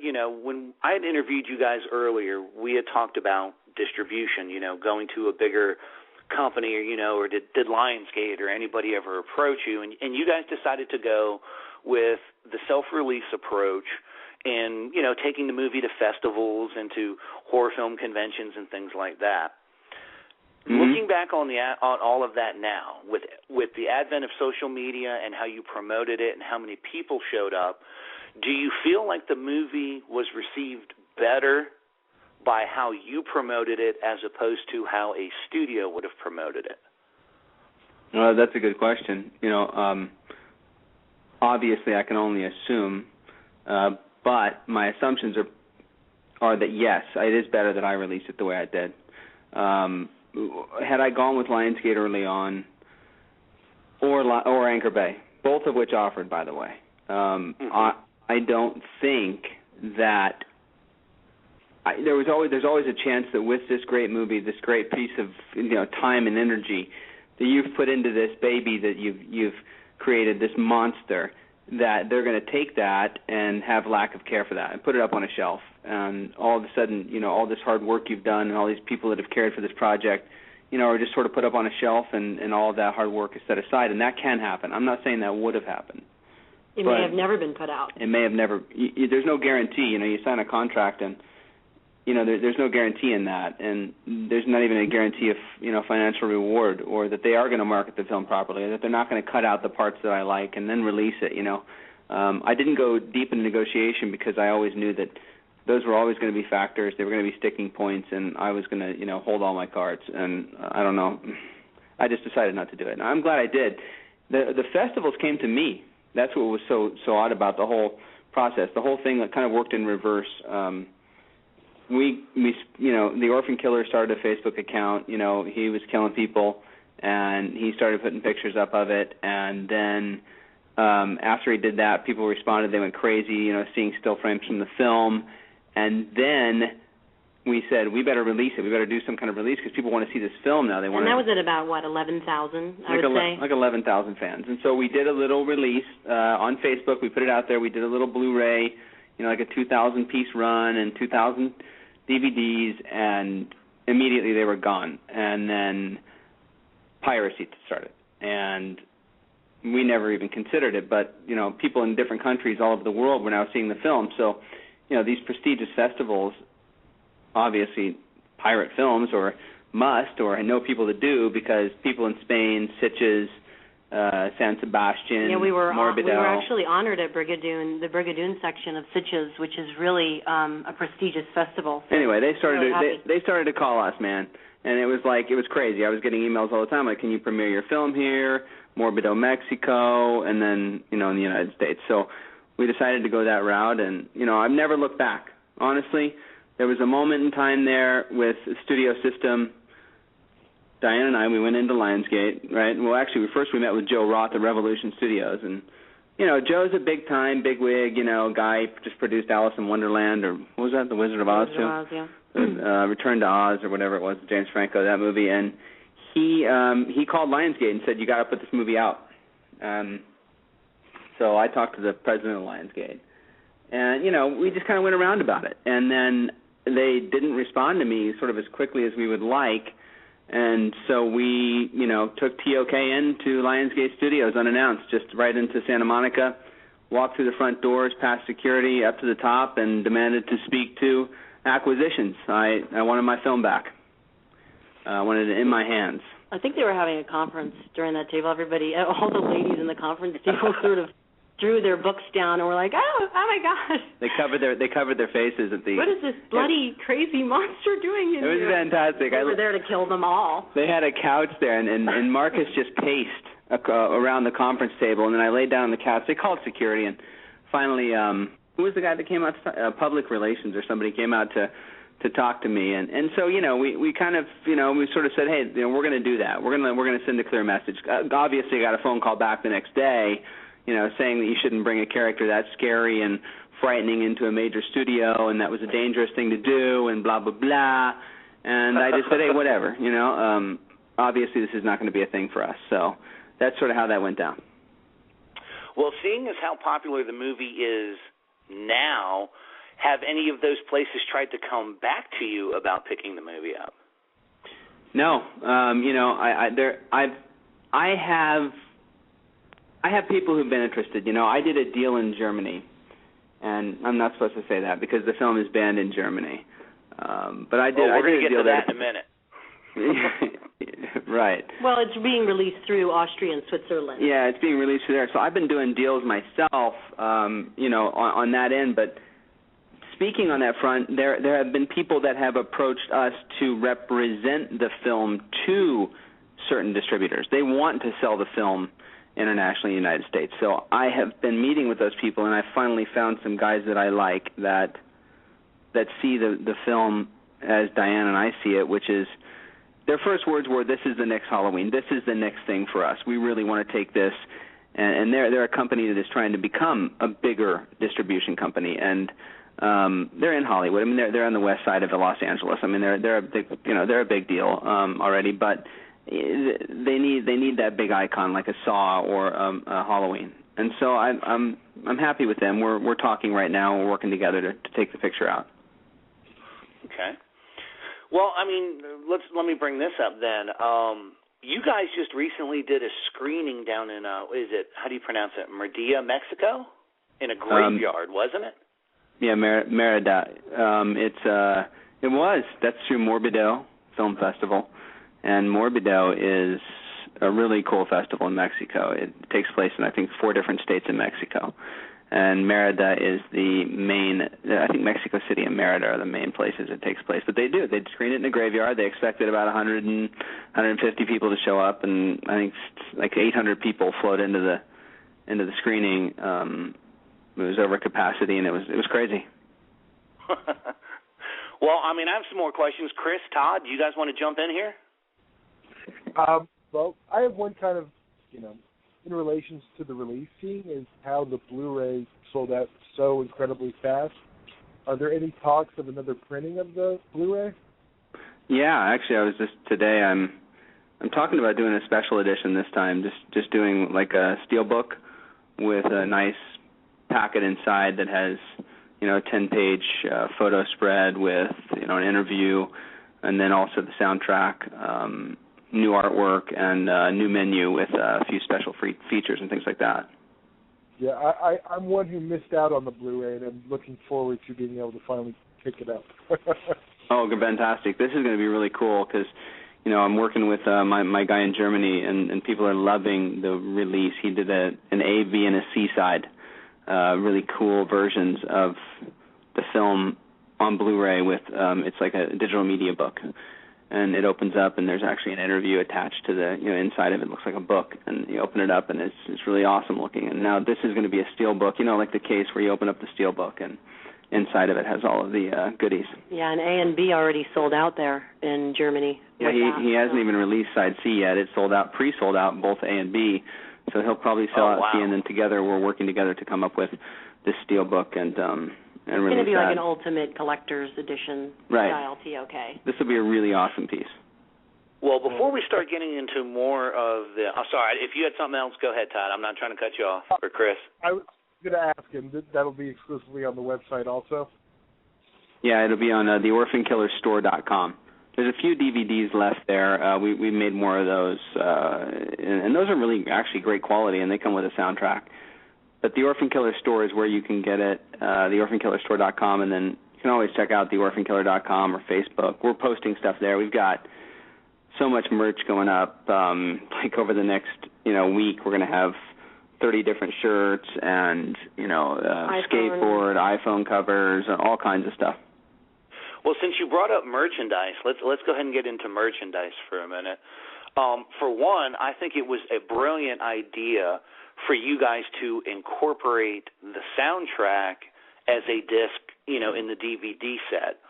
when I had interviewed you guys earlier, we had talked about distribution, going to a bigger company or did Lionsgate or anybody ever approach you? And you guys decided to go with the self-release approach and, taking the movie to festivals and to horror film conventions and things like that. Looking back on all of that now, with the advent of social media and how you promoted it and how many people showed up, do you feel like the movie was received better by how you promoted it as opposed to how a studio would have promoted it? That's a good question. Obviously I can only assume, but my assumptions are that yes, it is better that I released it the way I did. Had I gone with Lionsgate early on, or Anchor Bay, both of which offered, by the way, I don't think that there's always a chance that with this great movie, this great piece of time and energy that you've put into this baby that you've created, this monster, that they're going to take that and have lack of care for that and put it up on a shelf. And all of a sudden, all this hard work you've done and all these people that have cared for this project, are just sort of put up on a shelf and all of that hard work is set aside. And that can happen. I'm not saying that would have happened. It may have never been put out. It may have never. There's no guarantee. You sign a contract and, there's no guarantee in that. And there's not even a guarantee of, financial reward or that they are going to market the film properly or that they're not going to cut out the parts that I like and then release it, I didn't go deep into negotiation because I always knew that those were always going to be factors. They were going to be sticking points, and I was going to, hold all my cards. And I don't know. I just decided not to do it. And I'm glad I did. The festivals came to me. That's what was so odd about the whole process. The whole thing kind of worked in reverse. We the Orphan Killer started a Facebook account. He was killing people, and he started putting pictures up of it, and then after he did that, people responded. They went crazy, seeing still frames from the film, and then we said, we better release it. We better do some kind of release because people want to see this film now. And that was at about, 11,000, I would say? Like 11,000 fans. And so we did a little release on Facebook. We put it out there. We did a little Blu-ray, like a 2,000-piece run and 2,000 DVDs, and immediately they were gone. And then piracy started. And we never even considered it, but, people in different countries all over the world were now seeing the film. So, these prestigious festivals obviously pirate films or must or know people to do because people in Spain, Sitges, San Sebastian, we were Morbido. We were actually honored at Brigadoon, the Brigadoon section of Sitges, which is really a prestigious festival. So anyway, they started to call us, man, and it was crazy. I was getting emails all the time like, can you premiere your film here, Morbido, Mexico, and then in the United States. So we decided to go that route, and I've never looked back, honestly. There was a moment in time there with the studio system. Diane and I, we went into Lionsgate, right? Well, actually, we met with Joe Roth at Revolution Studios. And, Joe's a big-time, big-wig, guy, just produced Alice in Wonderland, or what was that, The Wizard of Oz, too? Oz, yeah. Return to Oz, or whatever it was, James Franco, that movie. And he called Lionsgate and said, you got to put this movie out. So I talked to the president of Lionsgate. And, we just kind of went around about it. And then they didn't respond to me sort of as quickly as we would like, and so we, took TOK into Lionsgate Studios unannounced, just right into Santa Monica, walked through the front doors, past security, up to the top, and demanded to speak to acquisitions. I wanted my film back. I wanted it in my hands. I think they were having a conference during that table. Everybody, all the ladies in the conference table sort of threw their books down and were like, oh my gosh. They covered their faces at the... What is this bloody crazy monster doing in here? It was fantastic. They were there to kill them all. They had a couch there, and Marcus just paced around the conference table, and then I laid down on the couch. They called security, and finally, who was the guy that came out? Public relations or somebody came out to talk to me, and so we kind of we sort of said, hey, we're going to do that. We're going to send a clear message. Obviously, I got a phone call back the next day, saying that you shouldn't bring a character that scary and frightening into a major studio, and that was a dangerous thing to do, and blah blah blah. And I just said, hey, whatever. Obviously, this is not going to be a thing for us. So that's sort of how that went down. Well, seeing as how popular the movie is now, have any of those places tried to come back to you about picking the movie up? No, I have people who've been interested. I did a deal in Germany, and I'm not supposed to say that because the film is banned in Germany. But I did. We're going to get to that in a minute. Right. Well, it's being released through Austria and Switzerland. Yeah, it's being released through there. So I've been doing deals myself, on that end. But speaking on that front, there have been people that have approached us to represent the film to certain distributors. They want to sell the film internationally in the United States. So I have been meeting with those people, and I finally found some guys that I like that see the film as Diane and I see it, which is their first words were, this is the next Halloween. This is the next thing for us. We really want to take this. And they're a company that is trying to become a bigger distribution company. And they're in Hollywood. I mean, they're on the west side of Los Angeles. I mean, they're a big deal already, but they need that big icon like a Saw or a Halloween, and so I'm happy with them. We're talking right now. We're working together to take the picture out. Okay. Well, I mean, let me bring this up then. You guys just recently did a screening down in how do you pronounce it? Merida, Mexico, in a graveyard, wasn't it? Yeah, Merida. It was. That's through Morbido Film Festival. And Morbido is a really cool festival in Mexico. It takes place in, I think, 4 different states in Mexico. And Merida is the main, I think Mexico City and Merida are the main places it takes place. But they screen it in a graveyard. They expected about 150 people to show up, and I think like 800 people flowed into the screening. It was over capacity, and it was crazy. Well, I mean, I have some more questions. Chris, Todd, do you guys want to jump in here? Well, I have one kind of, in relations to the release scene is how the Blu-ray sold out so incredibly fast. Are there any talks of another printing of the Blu-ray? Yeah, actually, I was just today. I'm talking about doing a special edition this time. Just doing like a steelbook with a nice packet inside that has, a 10-page photo spread with, an interview, and then also the soundtrack, new artwork, and a new menu with a few special features and things like that. Yeah, I'm one who missed out on the Blu-ray, and I'm looking forward to being able to finally pick it up. Oh, fantastic. This is going to be really cool because, I'm working with my guy in Germany, and people are loving the release. He did an A, B, and a C side, really cool versions of the film on Blu-ray with, it's like a digital media book. And it opens up, and there's actually an interview attached to the, inside of it. It looks like a book, and you open it up, and it's really awesome looking. And now this is going to be a steel book, like the case where you open up the steel book, and inside of it has all of the goodies. Yeah, and A and B already sold out there in Germany. Yeah, he hasn't even released side C yet. It's sold out, pre-sold out, both A and B. So he'll probably sell out C, and then together we're working together to come up with this steel book and it's going to be like an ultimate collector's edition style TOK. This will be a really awesome piece. Well, before we start getting into more of the... I'm sorry, if you had something else, go ahead, Todd. I'm not trying to cut you off. Or Chris. I was going to ask him. That'll be exclusively on the website also? Yeah, it'll be on theorphankillerstore.com. There's a few DVDs left there. We made more of those, and those are really actually great quality, and they come with a soundtrack. But the Orphan Killer Store is where you can get it, theorphankillerstore.com, and then you can always check out theorphankiller.com or Facebook. We're posting stuff there. We've got so much merch going up. Like over the next week, we're going to have 30 different shirts and skateboard, iPhone covers, all kinds of stuff. Well, since you brought up merchandise, let's go ahead and get into merchandise for a minute. For one, I think it was a brilliant idea for you guys to incorporate the soundtrack as a disc, in the DVD set.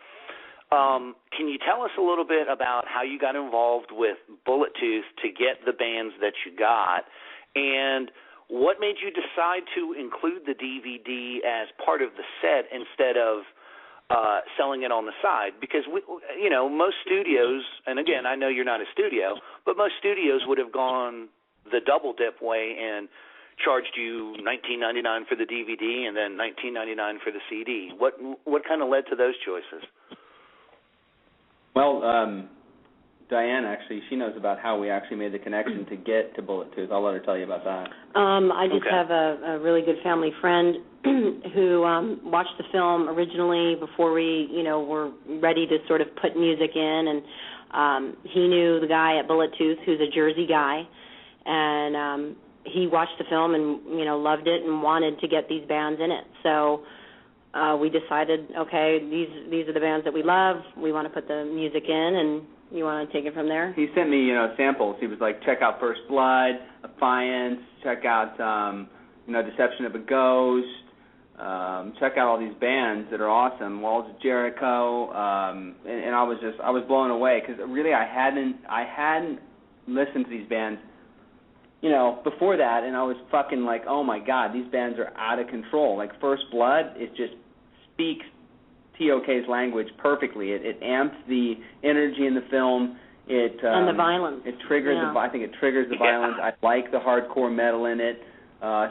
Can you tell us a little bit about how you got involved with Bullet Tooth to get the bands that you got, and what made you decide to include the DVD as part of the set instead of selling it on the side? Because most studios, and again, I know you're not a studio, but most studios would have gone the double dip way and charged you $19.99 for the DVD and then $19.99 for the CD. What kind of led to those choices? Well, Diane, actually, she knows about how we actually made the connection to get to Bullet Tooth. I'll let her tell you about that. I just have a really good family friend who watched the film originally before we, were ready to sort of put music in, and he knew the guy at Bullet Tooth, who's a Jersey guy, and he watched the film and, loved it and wanted to get these bands in it. So we decided, okay, these are the bands that we love. We want to put the music in, and you want to take it from there? He sent me, samples. He was like, check out First Blood, Appliance, check out, Deception of a Ghost, check out all these bands that are awesome, Walls of Jericho, and I was blown away because really I hadn't listened to these bands, before that, and I was fucking like, oh my God, these bands are out of control. Like First Blood, it just speaks TOK's language perfectly. It amps the energy in the film. And the violence. It triggers. I think it triggers the violence. I like the hardcore metal in it.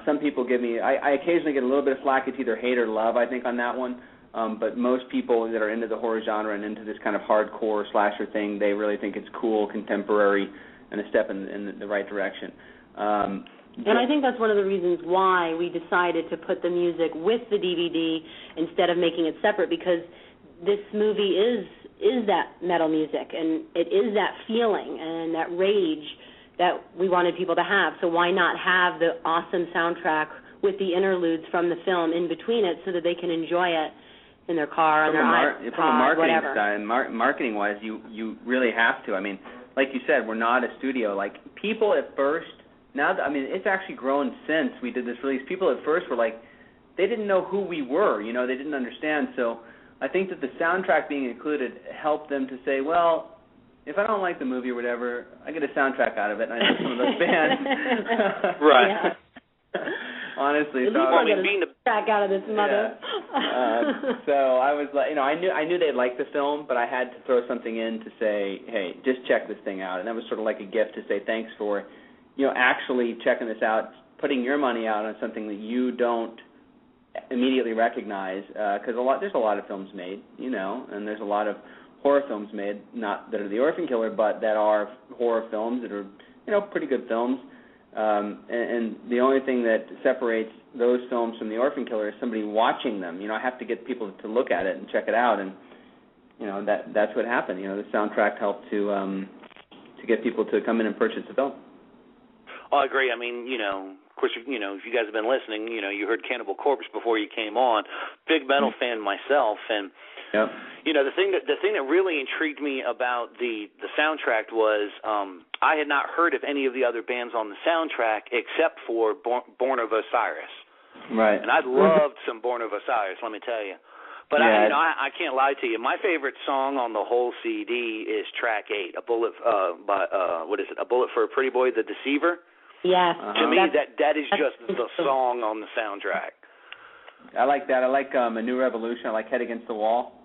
Some people give me. I occasionally get a little bit of flack. It's either hate or love, I think, on that one. But most people that are into the horror genre and into this kind of hardcore slasher thing, they really think it's cool, contemporary, and a step in the right direction. And I think that's one of the reasons why we decided to put the music with the DVD instead of making it separate, because this movie is that metal music, and it is that feeling and that rage that we wanted people to have. So why not have the awesome soundtrack with the interludes from the film in between it so that they can enjoy it in their car, on their iPod, from a marketing whatever. side, marketing-wise, you really have to. I mean, like you said, we're not a studio. Like, people at first... Now, it's actually grown since we did this release. People at first were like, they didn't know who we were, they didn't understand. So I think that the soundtrack being included helped them to say, well, if I don't like the movie or whatever, I get a soundtrack out of it, and I know some of those bands. Right. Honestly, at least I'll get a track out of this mother. Yeah. So I was like, I knew they'd like the film, but I had to throw something in to say, hey, just check this thing out, and that was sort of like a gift to say thanks for, actually checking this out, putting your money out on something that you don't immediately recognize, because there's a lot of films made, and there's a lot of horror films made, not that are the Orphan Killer, but that are horror films that are, pretty good films. And the only thing that separates those films from the Orphan Killer is somebody watching them. I have to get people to look at it and check it out, and that's what happened. The soundtrack helped to get people to come in and purchase the film. Oh, I agree. I mean, of course, if you guys have been listening, you heard Cannibal Corpse before you came on. Big metal fan myself, and yep. The thing that really intrigued me about the soundtrack was I had not heard of any of the other bands on the soundtrack except for Born of Osiris. Right. And I loved some Born of Osiris, let me tell you. But I can't lie to you. My favorite song on the whole CD is track 8, A Bullet for a Pretty Boy, The Deceiver. Yes. To me, that is just the song on the soundtrack. I like that. I like A New Revolution. I like Head Against the Wall.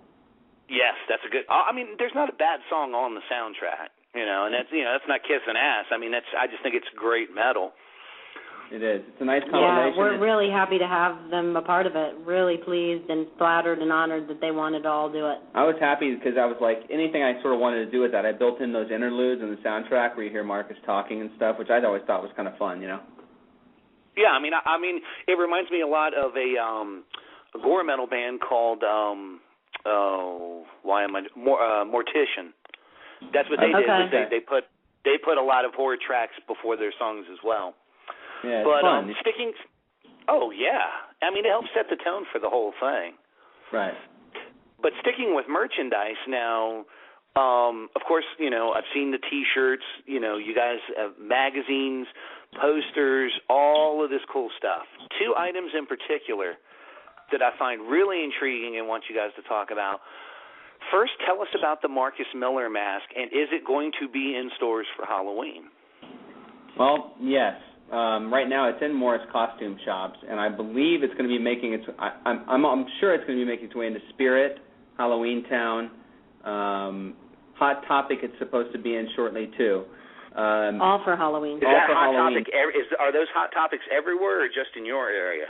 Yes, that's a good. I mean, there's not a bad song on the soundtrack, and that's not kissing ass. I mean, I just think it's great metal. It is. It's a nice combination. Yeah, we're really happy to have them a part of it. Really pleased and flattered and honored that they wanted to all do it. I was happy because I was like, anything I sort of wanted to do with that, I built in those interludes in the soundtrack where you hear Marcus talking and stuff, which I always thought was kind of fun, Yeah, I mean, it reminds me a lot of a gore metal band called Mortician. That's what they did. Was they put a lot of horror tracks before their songs as well. Yeah, it's but fun. Oh yeah, I mean it helps set the tone for the whole thing. Right. But sticking with merchandise now, of course, I've seen the T-shirts. You guys have magazines, posters, all of this cool stuff. 2 items in particular that I find really intriguing and want you guys to talk about. First, tell us about the Marcus Miller mask, and is it going to be in stores for Halloween? Well, yes. Right now it's in Morris Costume Shops, and I believe it's going to be making its. I'm sure it's going to be making its way into Spirit, Halloween Town, Hot Topic. It's supposed to be in shortly too. All for Halloween. Is that Hot Topic? Are those Hot Topics everywhere, or just in your area?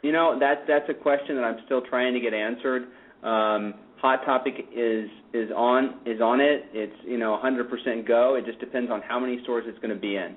That's a question that I'm still trying to get answered. Hot Topic is on it. It's 100% go. It just depends on how many stores it's going to be in.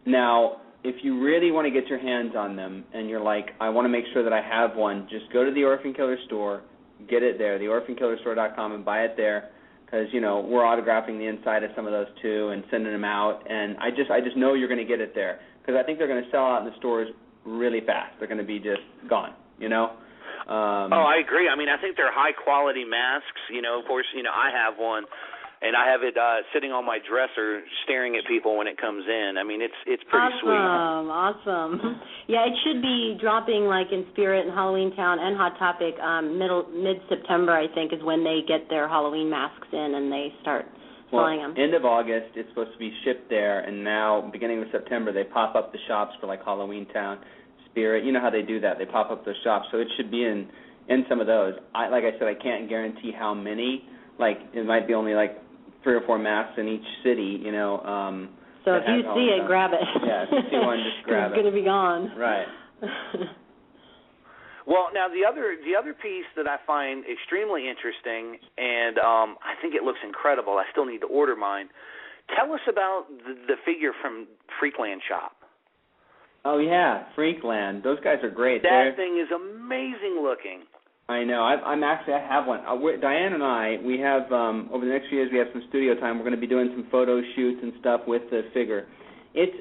Now, if you really want to get your hands on them and you're like, I want to make sure that I have one, just go to the Orphan Killer store, get it there, theorphankillerstore.com, and buy it there, because we're autographing the inside of some of those too and sending them out, and I just know you're going to get it there, because I think they're going to sell out in the stores really fast. They're going to be just gone, I agree. I mean, I think they're high-quality masks. Of course, I have one, and I have it sitting on my dresser staring at people when it comes in. I mean, it's pretty sweet. Awesome. Yeah, it should be dropping like in Spirit and Halloween Town and Hot Topic mid-September, I think, is when they get their Halloween masks in and they start selling them. End of August, it's supposed to be shipped there, and now, beginning of September, they pop up the shops for like Halloween Town, Spirit. You know how they do that. They pop up the shops, so it should be in some of those. Like I said, I can't guarantee how many. Like, it might be only like 3 or 4 masks in each city, So if you see it, grab it. Yeah, if you see one, just grab it. It's going to be gone. Right. Well, now the other piece that I find extremely interesting, and I think it looks incredible. I still need to order mine. Tell us about the figure from Freakland Shop. Oh yeah, Freakland. Those guys are great. That thing is amazing looking. I know. I have one. Diane and I, we have over the next few years, we have some studio time. We're going to be doing some photo shoots and stuff with the figure. It's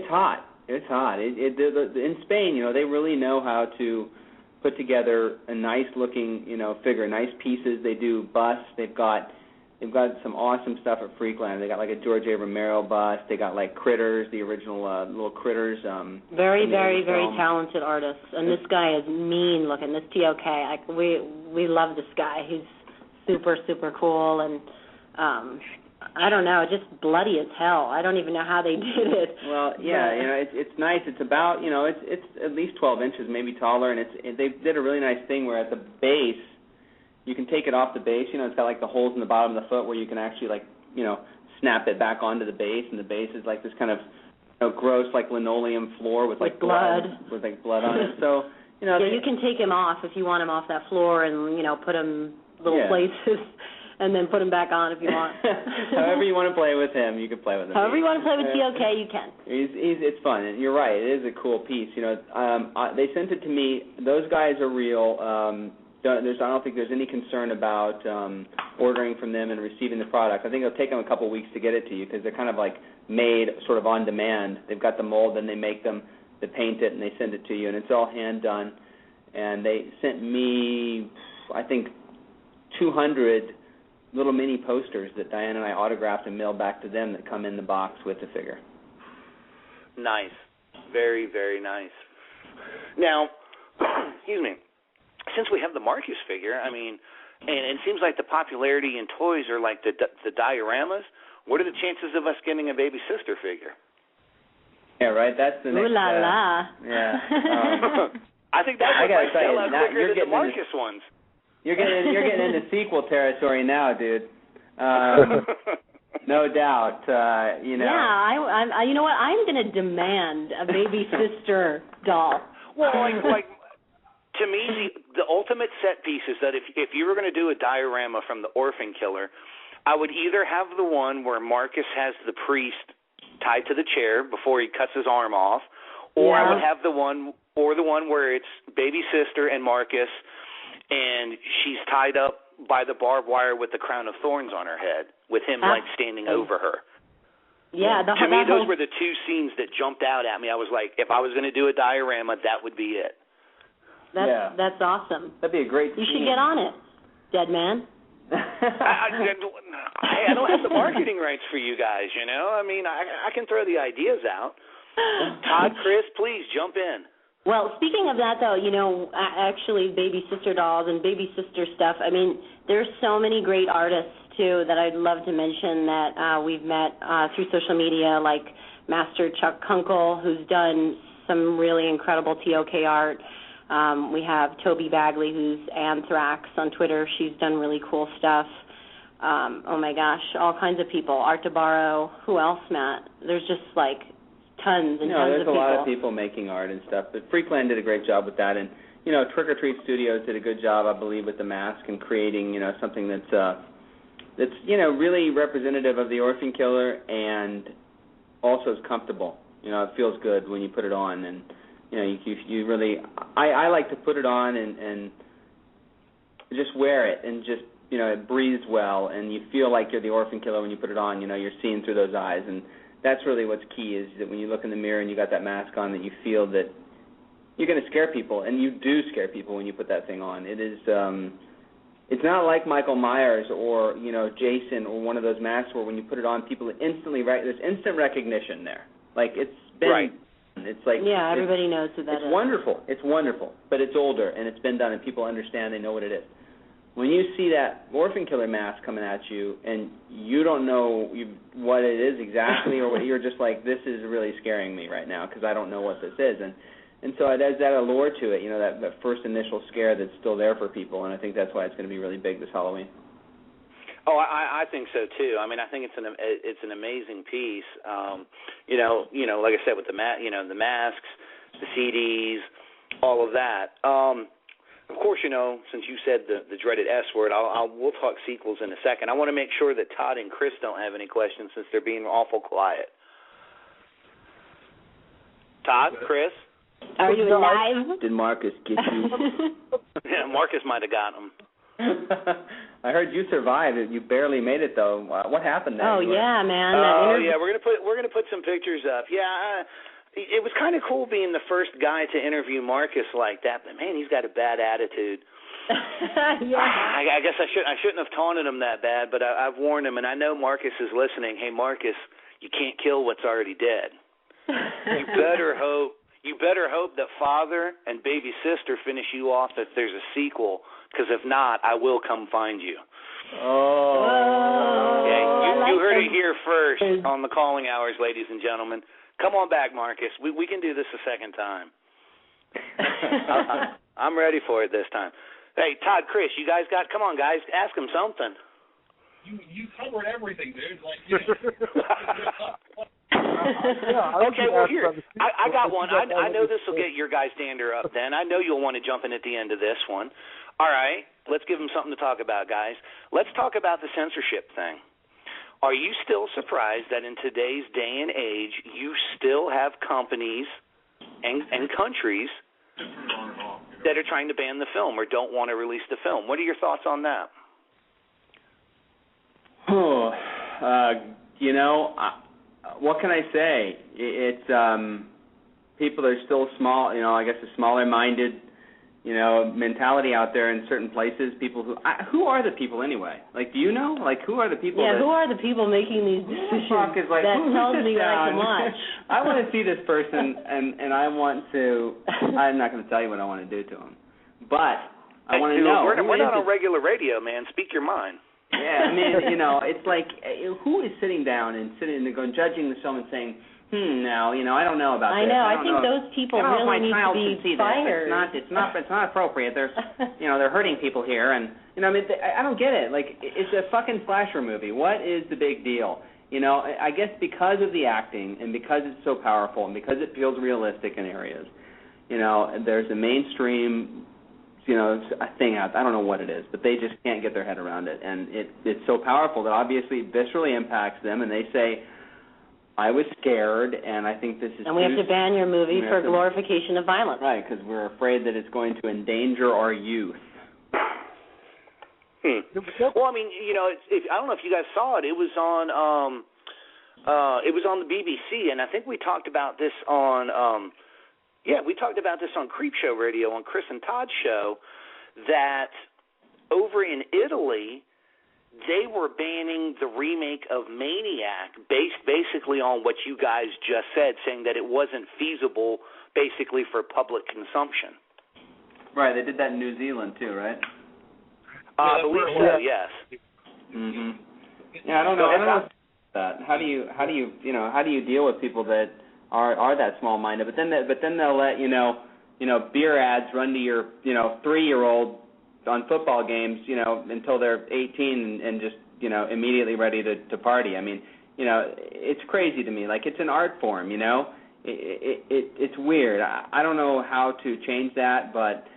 hot. It's hot. In Spain, they really know how to put together a nice looking, figure, nice pieces. They do busts. They've got some awesome stuff at Freakland. They got like a George A. Romero bust. They got like Critters, the original little Critters. Very, very, very talented artists. And this guy is mean looking. This TOK, we love this guy. He's super, super cool, and I don't know, just bloody as hell. I don't even know how they did it. Well, yeah, it's nice. It's about, it's at least 12 inches, maybe taller, and they did a really nice thing where at the base, you can take it off the base. It's got like the holes in the bottom of the foot where you can actually snap it back onto the base, and the base is like this kind of gross like linoleum floor with like blood on it. So you can take him off if you want him off that floor, and put him little places, and then put him back on if you want. However you want to play with him, you can play with him. However you want to play with TOK, you can. It's fun, and you're right. It is a cool piece. They sent it to me. Those guys are real. I don't think there's any concern about ordering from them and receiving the product. I think it'll take them a couple of weeks to get it to you because they're kind of like made sort of on demand. They've got the mold, then they make them, they paint it, and they send it to you, and it's all hand done. And they sent me, I think, 200 little mini posters that Diane and I autographed and mailed back to them that come in the box with the figure. Nice. Very, very nice. Now, excuse me, since we have the Marcus figure, I mean, and it seems like the popularity in toys are like the dioramas, what are the chances of us getting a baby sister figure? Yeah, right, that's the next... Ooh la la. Yeah. I think that one might sell out quicker than the Marcus ones. You're getting into sequel territory now, dude. No doubt. Yeah, I you know what? I'm going to demand a baby sister doll. Well, like to me, the ultimate set piece is that if you were going to do a diorama from the Orphan Killer, I would either have the one where Marcus has the priest tied to the chair before he cuts his arm off, or I would have the one where it's baby sister and Marcus, and she's tied up by the barbed wire with the crown of thorns on her head, with him standing over her. Yeah, to me, those were the two scenes that jumped out at me. I was like, if I was going to do a diorama, that would be it. That's awesome. That'd be a great scene. You should get on it, Dedman. I don't have the marketing rights for you guys, I mean, I can throw the ideas out. Todd, Chris, please jump in. Well, speaking of that, though, actually baby sister dolls and baby sister stuff, I mean, there's so many great artists, too, that I'd love to mention that we've met through social media, like Master Chuck Kunkel, who's done some really incredible TOK art. We have Toby Bagley, who's Anthrax on Twitter. She's done really cool stuff. Oh, my gosh, all kinds of people. Art DeBarro. Who else, Matt? There's just, like, tons and tons of people. There's a lot of people making art and stuff. But Freakland did a great job with that. And, Trick or Treat Studios did a good job, I believe, with the mask and creating, something that's really representative of the Orphan Killer and also is comfortable. It feels good when you put it on. And, you really, I like to put it on and just wear it and just, it breathes well and you feel like you're the Orphan Killer when you put it on. You're seeing through those eyes. And that's really what's key is that when you look in the mirror and you got that mask on, that you feel that you're going to scare people, and you do scare people when you put that thing on. It is, it's not like Michael Myers or Jason or one of those masks where when you put it on, people instantly there's instant recognition there. Like it's been, right. It's like everybody knows who that is. It's wonderful. It's wonderful, but it's older and it's been done, and people understand. They know what it is. When you see that Orphan Killer mask coming at you and you don't know what it is exactly, or what, you're just like, this is really scaring me right now because I don't know what this is. And so there's that allure to it, that first initial scare that's still there for people, and I think that's why it's going to be really big this Halloween. Oh, I think so too. I mean, I think it's an amazing piece. Like I said, with the the masks, the CDs, all of that. Of course, since you said the dreaded S word, we'll talk sequels in a second. I want to make sure that Todd and Chris don't have any questions since they're being awful quiet. Todd, Chris? Are you alive? Did Marcus get you? Yeah, Marcus might have got him. I heard you survived. You barely made it, though. What happened there? Oh, yeah, man. Yeah, we're gonna put some pictures up. Yeah. It was kind of cool being the first guy to interview Marcus like that, but man, he's got a bad attitude. Yeah. I guess I shouldn't have taunted him that bad, but I've warned him, and I know Marcus is listening. Hey, Marcus, you can't kill what's already dead. You better hope that Father and Baby Sister finish you off if there's a sequel, because if not, I will come find you. Yeah, you heard it here first on the calling hours, ladies and gentlemen. Come on back, Marcus. We can do this a second time. I'm ready for it this time. Hey, Todd, Chris, you guys come on, guys, ask him something. You covered everything, dude. Like, okay, well, here, I got one. I know this will get your guys' dander up then. I know you'll want to jump in at the end of this one. All right, let's give them something to talk about, guys. Let's talk about the censorship thing. Are you still surprised that in today's day and age you still have companies and countries that are trying to ban the film or don't want to release the film? What are your thoughts on that? What can I say? It's people are still small. I guess a smaller-minded, mentality out there in certain places. People who are the people anyway? Like, do you know? Like, who are the people? Yeah, who are the people making these decisions? Is like, that tells me what I can watch. I want to see this person, and I want to. I'm not going to tell you what I want to do to him, but I want to know. We're not on regular radio, man. Speak your mind. Yeah, I mean, it's like, who is sitting down and judging the film and saying, now, I don't know about this. I think those people really need to be fired. It's not appropriate. They're hurting people here, and I don't get it. Like, it's a fucking slasher movie. What is the big deal? I guess because of the acting and because it's so powerful and because it feels realistic in areas, there's a mainstream a thing out. I don't know what it is, but they just can't get their head around it, and it's so powerful that obviously viscerally impacts them, and they say, I was scared, and I think this is. And we have to ban your movie for glorification of violence. Right, because we're afraid that it's going to endanger our youth. Well, I mean, I don't know if you guys saw it. It was on the BBC, and I think we talked about this on. We talked about this on Creep Show Radio on Chris and Todd's show, that over in Italy, they were banning the remake of Maniac based basically on what you guys just said, saying that it wasn't feasible basically for public consumption. Right, they did that in New Zealand too, right? I believe so, yes. Mm-hmm. Yeah, I don't know about that. How do you deal with people that are that small-minded? But then they'll let beer ads run to your 3-year-old on football games until they're 18 and just immediately ready to party. I mean, it's crazy to me. Like, it's an art form. It's weird. I don't know how to change that, but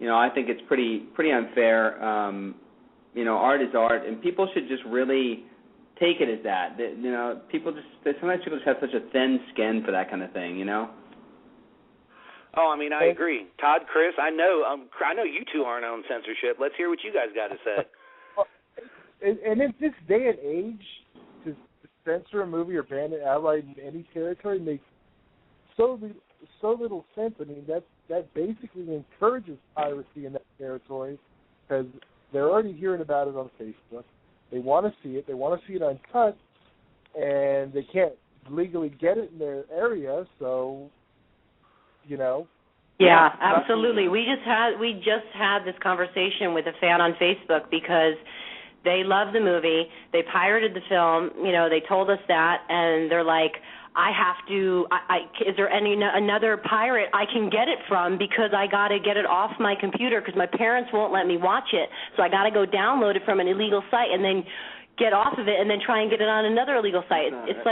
I think it's pretty unfair. Art is art, and people should just really take it as that. Sometimes people just have such a thin skin for that kind of thing, Oh, I mean, I agree. Todd, Chris, I know you two aren't on censorship. Let's hear what you guys got to say. And in this day and age, to censor a movie or ban it outright in any territory makes so little sense. I mean, that basically encourages piracy in that territory, because they're already hearing about it on Facebook. They want to see it. They want to see it uncut, and they can't legally get it in their area, so, Yeah, absolutely. We just had this conversation with a fan on Facebook because they love the movie. They pirated the film. They told us that, and they're like, is there another pirate I can get it from, because I got to get it off my computer because my parents won't let me watch it, so I got to go download it from an illegal site and then get off of it and then try and get it on another illegal site. It's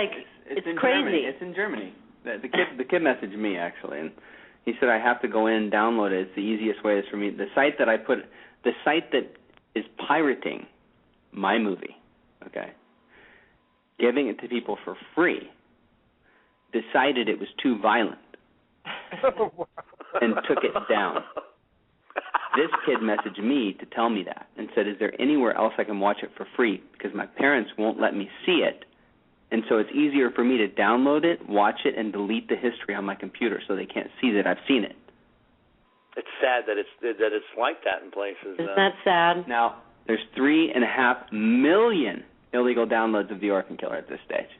crazy. It's in Germany. The kid messaged me, actually, and he said I have to go in and download it. It's the easiest way is for me. The site that is pirating my movie, okay, giving it to people for free, decided it was too violent and took it down. This kid messaged me to tell me that and said, is there anywhere else I can watch it for free? Because my parents won't let me see it, and so it's easier for me to download it, watch it, and delete the history on my computer so they can't see that I've seen it. It's sad that it's like that in places. Isn't that sad? Now, there's 3.5 million illegal downloads of The Orphan Killer at this stage.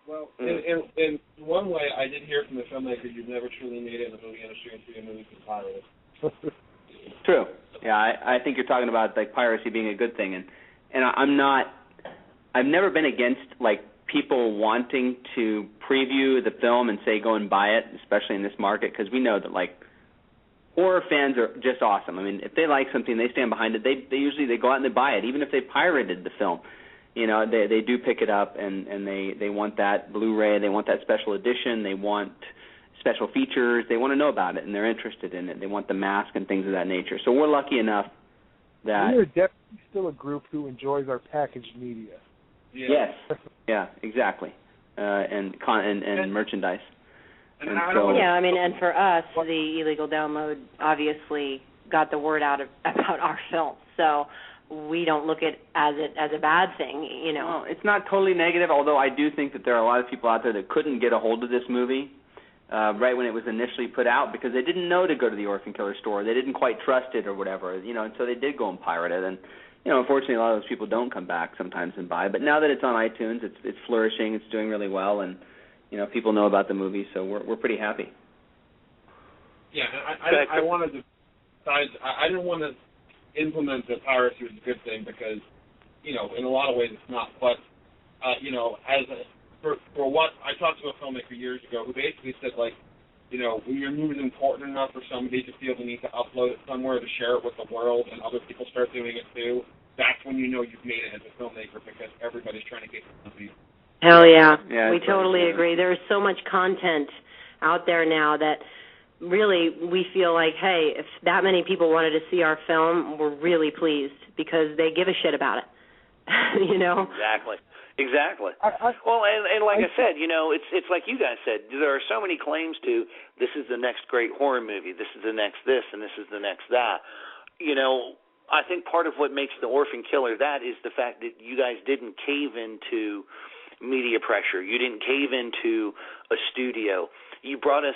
Well, in one way, I did hear from the filmmaker, you've never truly made it in the movie industry until your movie's been pirated. True. Yeah, I think you're talking about like piracy being a good thing, and I've never been against like people wanting to preview the film and say go and buy it, especially in this market, because we know that like horror fans are just awesome. I mean, if they like something, they stand behind it. They usually go out and they buy it, even if they pirated the film. You know, they do pick it up and they want that Blu-ray, they want that special edition, they want special features, they want to know about it and they're interested in it. They want the mask and things of that nature. So we're lucky enough that we're definitely still a group who enjoys our packaged media. Yeah. Yes. Yeah, exactly. And merchandise. And I mean, and for us, the illegal download obviously got the word out about our film. So we don't look at it as a bad thing, you know. Well, it's not totally negative, although I do think that there are a lot of people out there that couldn't get a hold of this movie right when it was initially put out because they didn't know to go to the Orphan Killer store. They didn't quite trust it or whatever, you know, and so they did go and pirate it. And, you know, unfortunately, a lot of those people don't come back sometimes and buy. But now that it's on iTunes, it's flourishing, it's doing really well, and, you know, people know about the movie, so we're pretty happy. Yeah, I wanted to, I didn't want to implement the piracy was a good thing because, you know, in a lot of ways it's not. But, you know, for what I talked to a filmmaker years ago who basically said, like, you know, when your movie is important enough for somebody to feel the need to upload it somewhere to share it with the world and other people start doing it too, that's when you know you've made it as a filmmaker because everybody's trying to get the movie. Hell yeah. Yeah, we totally agree. There's so much content out there now that really we feel like, hey, if that many people wanted to see our film, we're really pleased because they give a shit about it. You know? Exactly. Well, and like I said, you know, it's like you guys said, there are so many claims to this is the next great horror movie, this is the next this, and this is the next that. You know, I think part of what makes The Orphan Killer that is the fact that you guys didn't cave into media pressure. You didn't cave into a studio. You brought us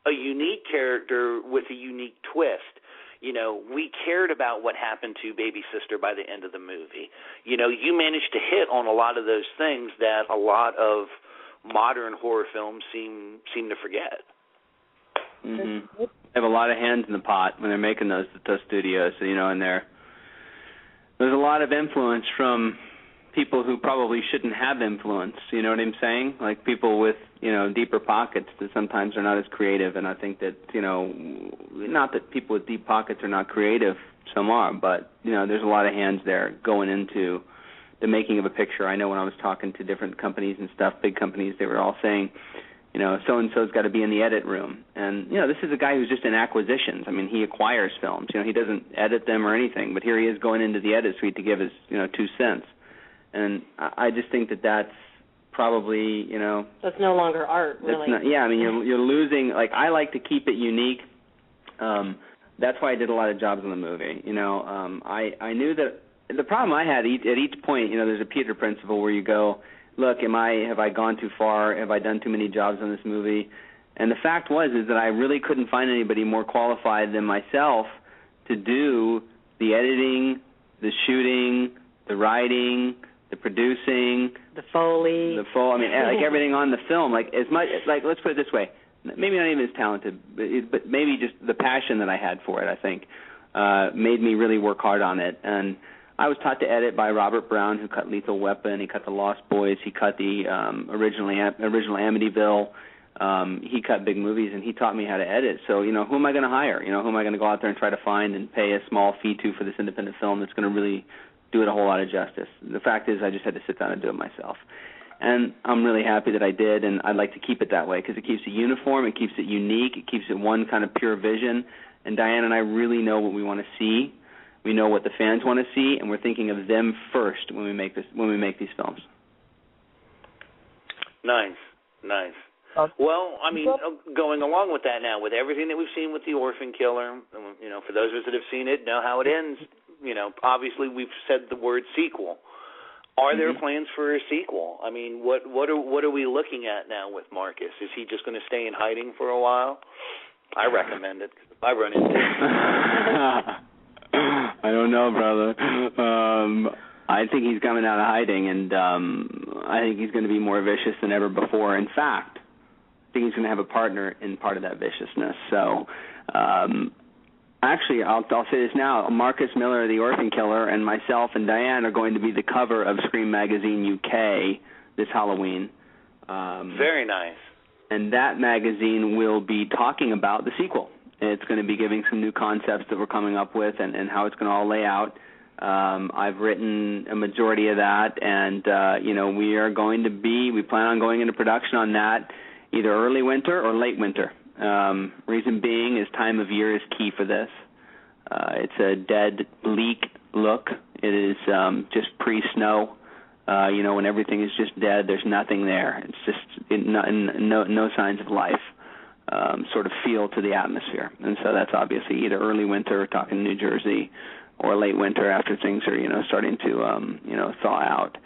a unique character with a unique twist. You know, we cared about what happened to Baby Sister by the end of the movie. You know, you managed to hit on a lot of those things that a lot of modern horror films seem to forget. Mm-hmm. They have a lot of hands in the pot when they're making those studios, you know, and there's a lot of influence from people who probably shouldn't have influence, you know what I'm saying? Like people with, you know, deeper pockets that sometimes are not as creative, and I think that, you know, not that people with deep pockets are not creative, some are, but, you know, there's a lot of hands there going into the making of a picture. I know when I was talking to different companies and stuff, big companies, they were all saying, you know, so-and-so's got to be in the edit room. And, you know, this is a guy who's just in acquisitions. I mean, he acquires films. You know, he doesn't edit them or anything, but here he is going into the edit suite to give his, you know, 2 cents. And I just think that that's probably, you know... That's no longer art, really. I mean, you're losing... Like, I like to keep it unique. That's why I did a lot of jobs in the movie. You know, I knew that... The problem I had at each point, you know, there's a Peter principle where you go, look, have I gone too far? Have I done too many jobs on this movie? And the fact is that I really couldn't find anybody more qualified than myself to do the editing, the shooting, the writing, the producing, the Foley. I mean, like everything on the film. Like as much, like let's put it this way, maybe not even as talented, but maybe just the passion that I had for it, I think, made me really work hard on it. And I was taught to edit by Robert Brown, who cut Lethal Weapon. He cut The Lost Boys. He cut the original Amityville. He cut big movies, and he taught me how to edit. So, you know, who am I going to hire? You know, who am I going to go out there and try to find and pay a small fee to for this independent film that's going to really do it a whole lot of justice? The fact is I just had to sit down and do it myself. And I'm really happy that I did, and I'd like to keep it that way because it keeps it uniform, it keeps it unique, it keeps it one kind of pure vision. And Diane and I really know what we want to see. We know what the fans want to see, and we're thinking of them first when we make these films. Nice. Well, I mean, going along with that now, with everything that we've seen with The Orphan Killer, you know, for those of us that have seen it, know how it ends. You know, obviously we've said the word sequel. Are there plans for a sequel? I mean, what are we looking at now with Marcus? Is he just going to stay in hiding for a while? I recommend it. I run into it. I don't know, brother. I think he's coming out of hiding, and I think he's going to be more vicious than ever before. In fact, I think he's going to have a partner in part of that viciousness. So Actually, I'll say this now. Marcus Miller, the Orphan Killer, and myself and Diane are going to be the cover of Scream Magazine UK this Halloween. Very nice. And that magazine will be talking about the sequel. It's going to be giving some new concepts that we're coming up with and how it's going to all lay out. I've written a majority of that, and we plan on going into production on that either early winter or late winter. Reason being is time of year is key for this. It's a dead, bleak look. It is just pre-snow, when everything is just dead. There's nothing there. It's just no signs of life. Sort of feel to the atmosphere. And so that's obviously either early winter, talking New Jersey, or late winter after things are, starting to, thaw out.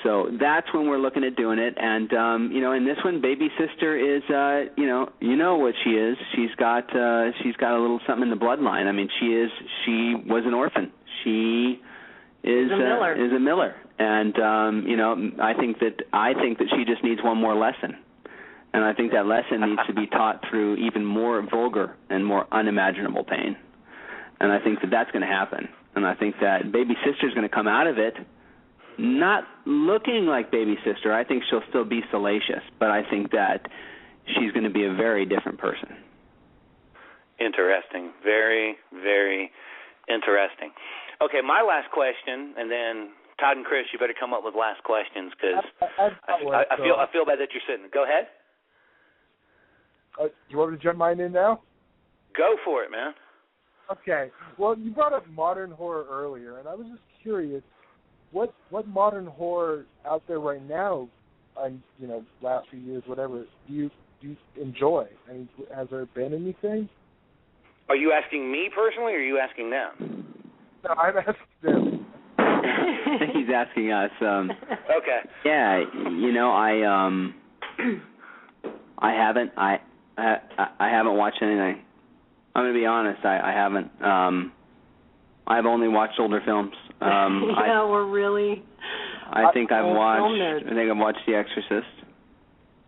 So that's when we're looking at doing it. And, in this one, baby sister is, you know what she is. She's got a little something in the bloodline. I mean, she was an orphan. She is a Miller. And, I think that she just needs one more lesson. And I think that lesson needs to be taught through even more vulgar and more unimaginable pain. And I think that that's going to happen. And I think that baby sister's going to come out of it not looking like baby sister. I think she'll still be salacious, but I think that she's going to be a very different person. Interesting. Very, very interesting. Okay, my last question, and then Todd and Chris, you better come up with last questions because I feel bad that you're sitting. Go ahead. You want me to jump mine in now? Go for it, man. Okay. Well, you brought up modern horror earlier, and I was just curious, what modern horror out there right now, last few years, whatever, do you enjoy? I mean, has there been anything? Are you asking me personally, or are you asking them? No, I'm asking them. He's asking us. Okay. Yeah, I haven't watched anything. I'm going to be honest. I haven't. I've only watched older films. We're really. I think I've watched The Exorcist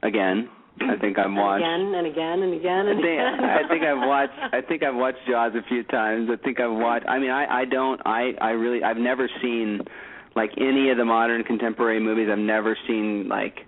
again. I think I've watched again and again and again and again. I think I've watched Jaws a few times. I think I've watched. I mean, I've never seen like any of the modern contemporary movies. I've never seen like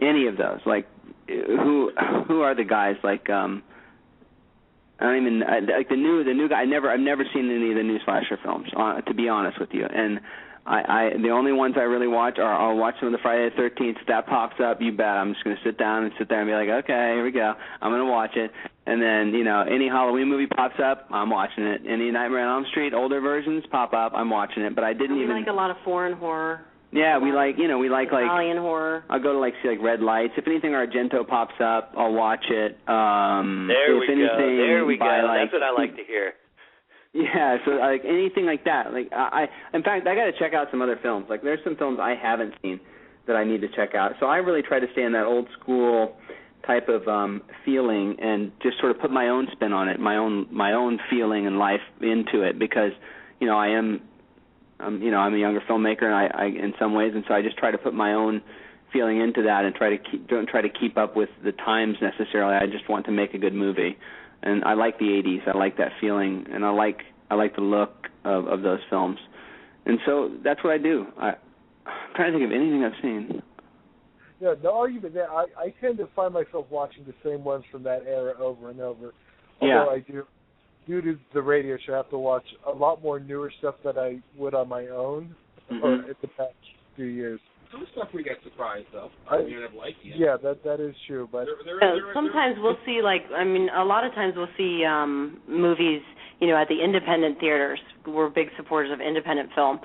any of those. Like who are the guys like? I don't even like the new guy. I've never seen any of the new slasher films. To be honest with you, and the only ones I really watch are I'll watch some of the Friday the 13th. If that pops up, you bet I'm just going to sit there and be like, okay, here we go. I'm going to watch it. And then any Halloween movie pops up, I'm watching it. Any Nightmare on Elm Street older versions pop up, I'm watching it. But I didn't even like a lot of foreign horror. Yeah, we like Italian horror. I'll go to see Red Lights. If anything Argento pops up, I'll watch it. There we go. That's what I like to hear. Yeah, so like anything like that. Like in fact, I got to check out some other films. Like there's some films I haven't seen that I need to check out. So I really try to stay in that old school type of feeling and just sort of put my own spin on it, my own feeling and life into it because I'm a younger filmmaker, and I in some ways, and so I just try to put my own feeling into that, and don't try to keep up with the times necessarily. I just want to make a good movie, and I like the '80s. I like that feeling, and I like the look of those films, and so that's what I do. I'm trying to think of anything I've seen. Yeah, no argument there. I tend to find myself watching the same ones from that era over and over. Although I do. Due to the radio show, I have to watch a lot more newer stuff that I would on my own or in the past few years. Some stuff we get surprised, though. Yeah, that is true. But sometimes we'll see, a lot of times we'll see movies, at the independent theaters. We're big supporters of independent film.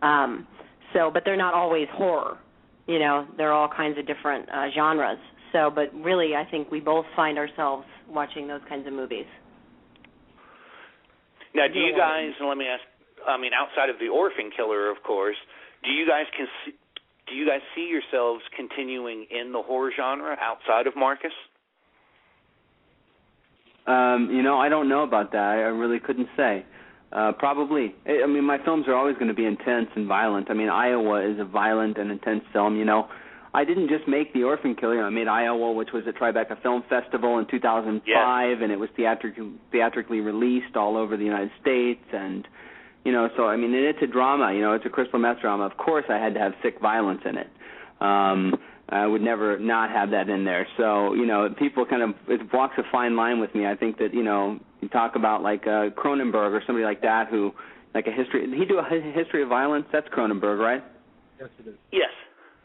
But they're not always horror. They're all kinds of different genres. But really, I think we both find ourselves watching those kinds of movies. Now, do you guys, let me ask, outside of the Orphan Killer, of course, do you guys see yourselves continuing in the horror genre outside of Marcus? I don't know about that. I really couldn't say. Probably. My films are always going to be intense and violent. Iowa is a violent and intense film. I didn't just make The Orphan Killer. I made Iowa, which was at Tribeca Film Festival in 2005, and it was theatrically released all over the United States. And, so, I mean, it's a drama. It's a crystal meth drama. Of course I had to have sick violence in it. I would never not have that in there. So, people it walks a fine line with me. I think that, you talk about like Cronenberg or somebody like that who, like a history, did he do a history of violence? That's Cronenberg, right? Yes, it is. Yes.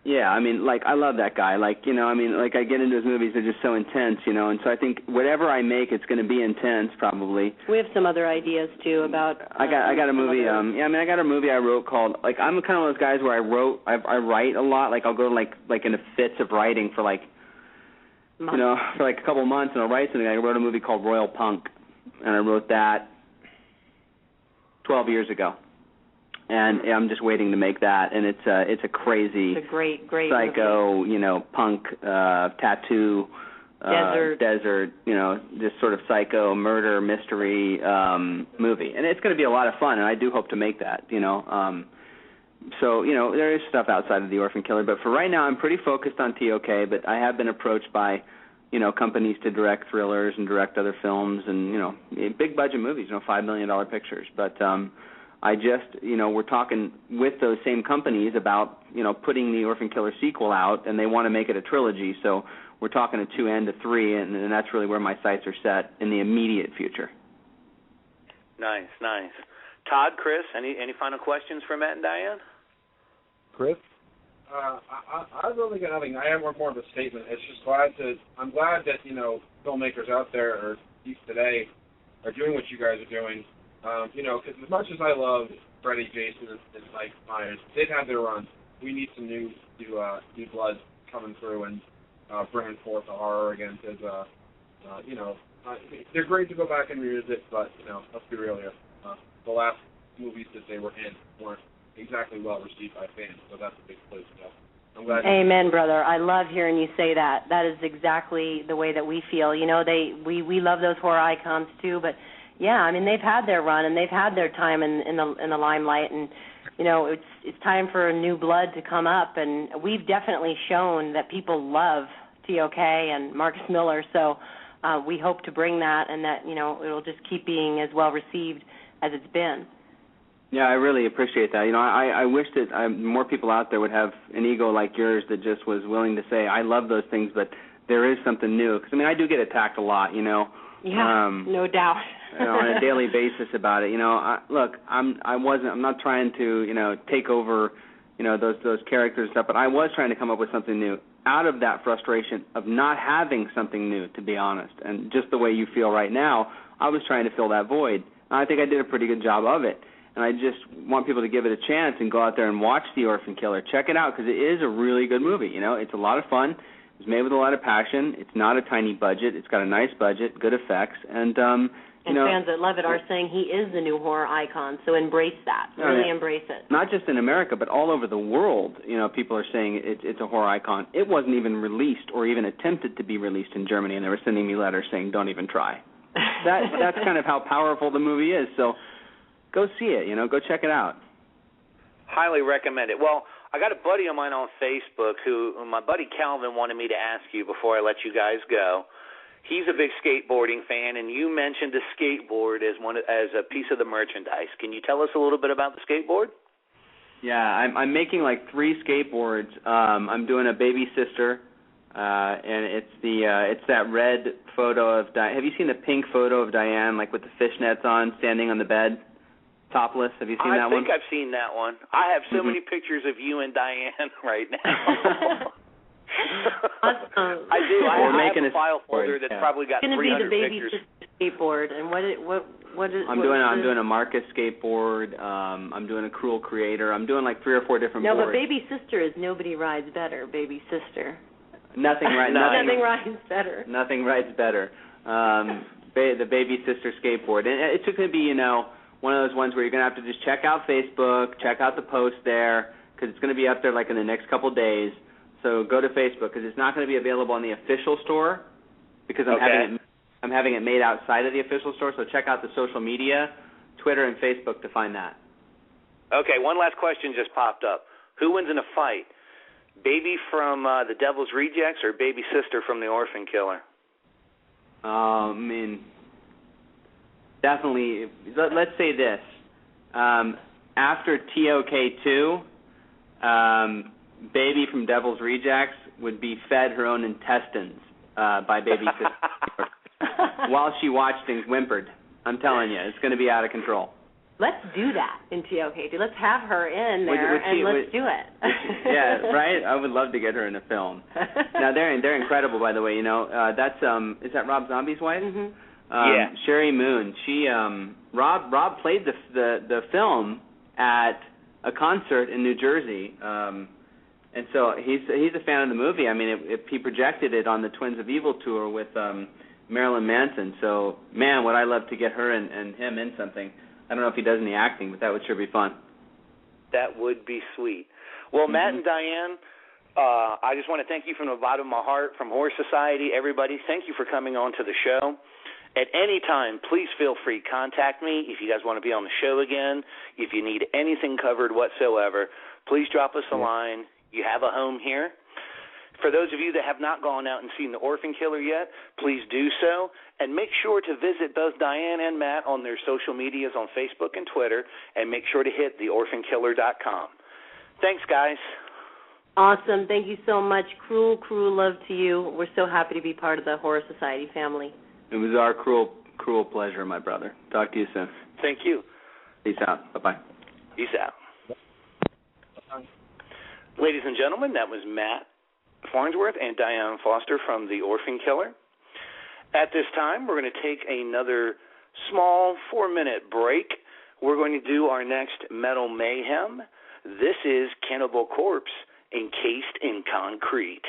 Yeah, I mean, like, I love that guy. Like, I get into his movies, they're just so intense, and so I think whatever I make, it's going to be intense, probably. We have some other ideas, too, about... I got a movie, I got a movie I wrote called, like, I'm kind of one of those guys where I write a lot. Like, I'll go, like in a fits of writing for, like, for, like, a couple of months, and I'll write something. I wrote a movie called Royal Punk, and I wrote that 12 years ago. And I'm just waiting to make that, and it's a crazy, it's a great psycho, movie. Punk, tattoo, desert, just sort of psycho murder mystery movie, and it's going to be a lot of fun, and I do hope to make that, So there is stuff outside of The Orphan Killer, but for right now I'm pretty focused on TOK. But I have been approached by companies to direct thrillers and direct other films, and big budget movies, $5 million pictures, but. I just, we're talking with those same companies about, putting the Orphan Killer sequel out, and they want to make it a trilogy. So we're talking a 2 and a 3, and that's really where my sights are set in the immediate future. Nice. Todd, Chris, any final questions for Matt and Diane? Chris? I've really got nothing. I have more of a statement. It's just I'm glad that, filmmakers out there, or at least today, are doing what you guys are doing. Because as much as I love Freddy, Jason, and Mike Myers, they've had their run. We need some new blood coming through and bringing forth the horror again. Because they're great to go back and revisit, but let's be real here. The last movies that they were in weren't exactly well received by fans, so that's a big place to go. I'm glad. Amen, brother. I love hearing you say that. That is exactly the way that we feel. We love those horror icons too, but. Yeah, I mean, they've had their run and they've had their time in the limelight, and it's time for new blood to come up, and we've definitely shown that people love TOK and Marcus Miller, so we hope to bring that, and that it'll just keep being as well received as it's been. Yeah, I really appreciate that. I wish that more people out there would have an ego like yours that just was willing to say, I love those things, but there is something new. Because I do get attacked a lot, Yeah, no doubt. On a daily basis about it. I'm not trying to, take over, those characters and stuff, but I was trying to come up with something new out of that frustration of not having something new, to be honest. And just the way you feel right now, I was trying to fill that void. And I think I did a pretty good job of it. And I just want people to give it a chance and go out there and watch The Orphan Killer. Check it out, because it is a really good movie. It's a lot of fun. It was made with a lot of passion. It's not a tiny budget. It's got a nice budget, good effects, and fans that love it are saying he is the new horror icon. So embrace that. Really embrace it. Not just in America, but all over the world. People are saying it's a horror icon. It wasn't even released or even attempted to be released in Germany, and they were sending me letters saying, "Don't even try." That's kind of how powerful the movie is. So go see it. Go check it out. Highly recommend it. Well, I got a buddy of mine on Facebook who my buddy Calvin wanted me to ask you before I let you guys go. He's a big skateboarding fan, and you mentioned the skateboard as a piece of the merchandise. Can you tell us a little bit about the skateboard? Yeah, I'm making like 3 skateboards. I'm doing a baby sister, and it's that red photo of Diane. Have you seen the pink photo of Diane, like with the fishnets on, standing on the bed, topless? Have you seen that one? I think I've seen that one. I have so many pictures of you and Diane right now. I do. I have a file folder that's probably got 300 pictures. It's going to be the baby skateboard, and what is? I'm doing a Marcus skateboard. I'm doing a Cruel Creator. I'm doing like 3 or 4 different boards. No, but Baby Sister is Nobody Rides Better. Baby Sister. Nothing rides better. Nothing rides better. The Baby Sister skateboard, and it's going to be one of those ones where you're going to have to just check out Facebook, check out the post there, because it's going to be up there like in the next couple days. So go to Facebook, because it's not going to be available on the official store, because I'm having it made outside of the official store. So check out the social media, Twitter and Facebook, to find that. Okay, one last question just popped up. Who wins in a fight, Baby from The Devil's Rejects or baby sister from The Orphan Killer? I mean, definitely. Let's say this. After TOK2, baby from Devil's Rejects would be fed her own intestines by baby sister while she watched and whimpered. I'm telling you, it's going to be out of control. Let's do that in TOK2. Let's have her in there and let's do it. Yeah, right? I would love to get her in a film. Now, they're incredible, by the way. You know, that's is that Rob Zombie's wife? Mm-hmm. Yeah. Sherry Moon. She Rob played the film at a concert in New Jersey. And so he's a fan of the movie. I mean, he projected it on the Twins of Evil tour with Marilyn Manson. So, man, would I love to get her and him in something. I don't know if he does any acting, but that would sure be fun. That would be sweet. Well, Matt and Diane, I just want to thank you from the bottom of my heart, from Horror Society, everybody. Thank you for coming on to the show. At any time, please feel free to contact me if you guys want to be on the show again. If you need anything covered whatsoever, please drop us a line. You have a home here. For those of you that have not gone out and seen The Orphan Killer yet, please do so. And make sure to visit both Diane and Matt on their social medias on Facebook and Twitter, and make sure to hit theorphankiller.com. Thanks, guys. Awesome. Thank you so much. Cruel love to you. We're so happy to be part of the Horror Society family. It was our cruel pleasure, my brother. Talk to you soon. Thank you. Peace out. Bye-bye. Peace out. Ladies and gentlemen, that was Matt Farnsworth and Diane Foster from The Orphan Killer. At this time, we're going to take another small 4-minute break. We're going to do our next Metal Mayhem. This is Cannibal Corpse, Encased in Concrete.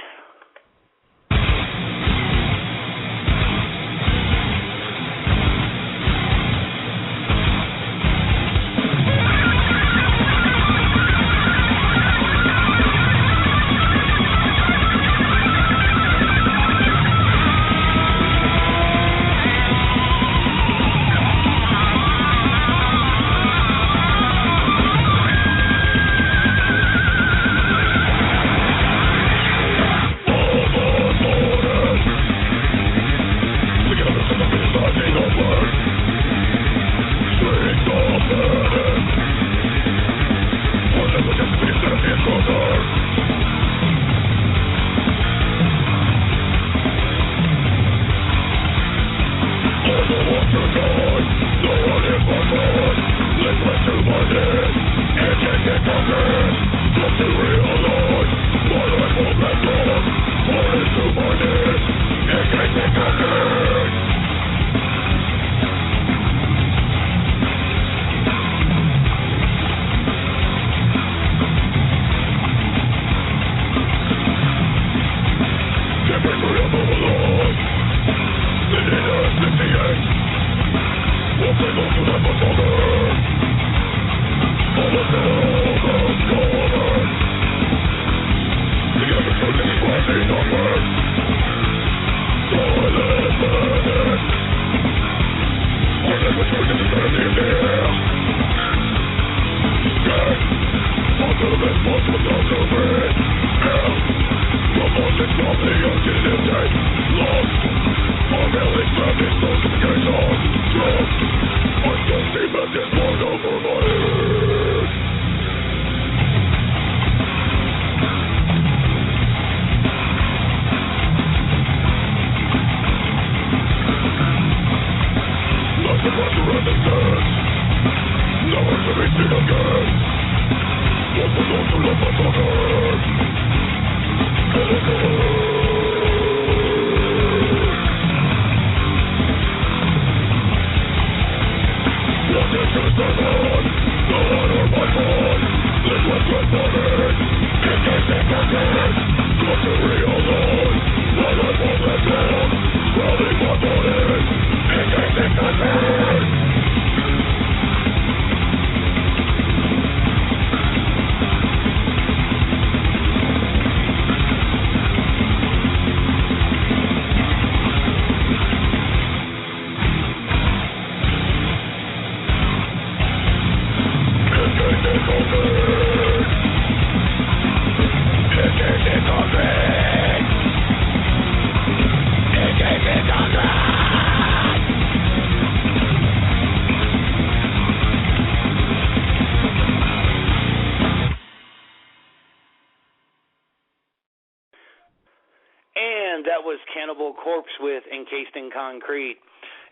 And that was Cannibal Corpse with Encased in Concrete.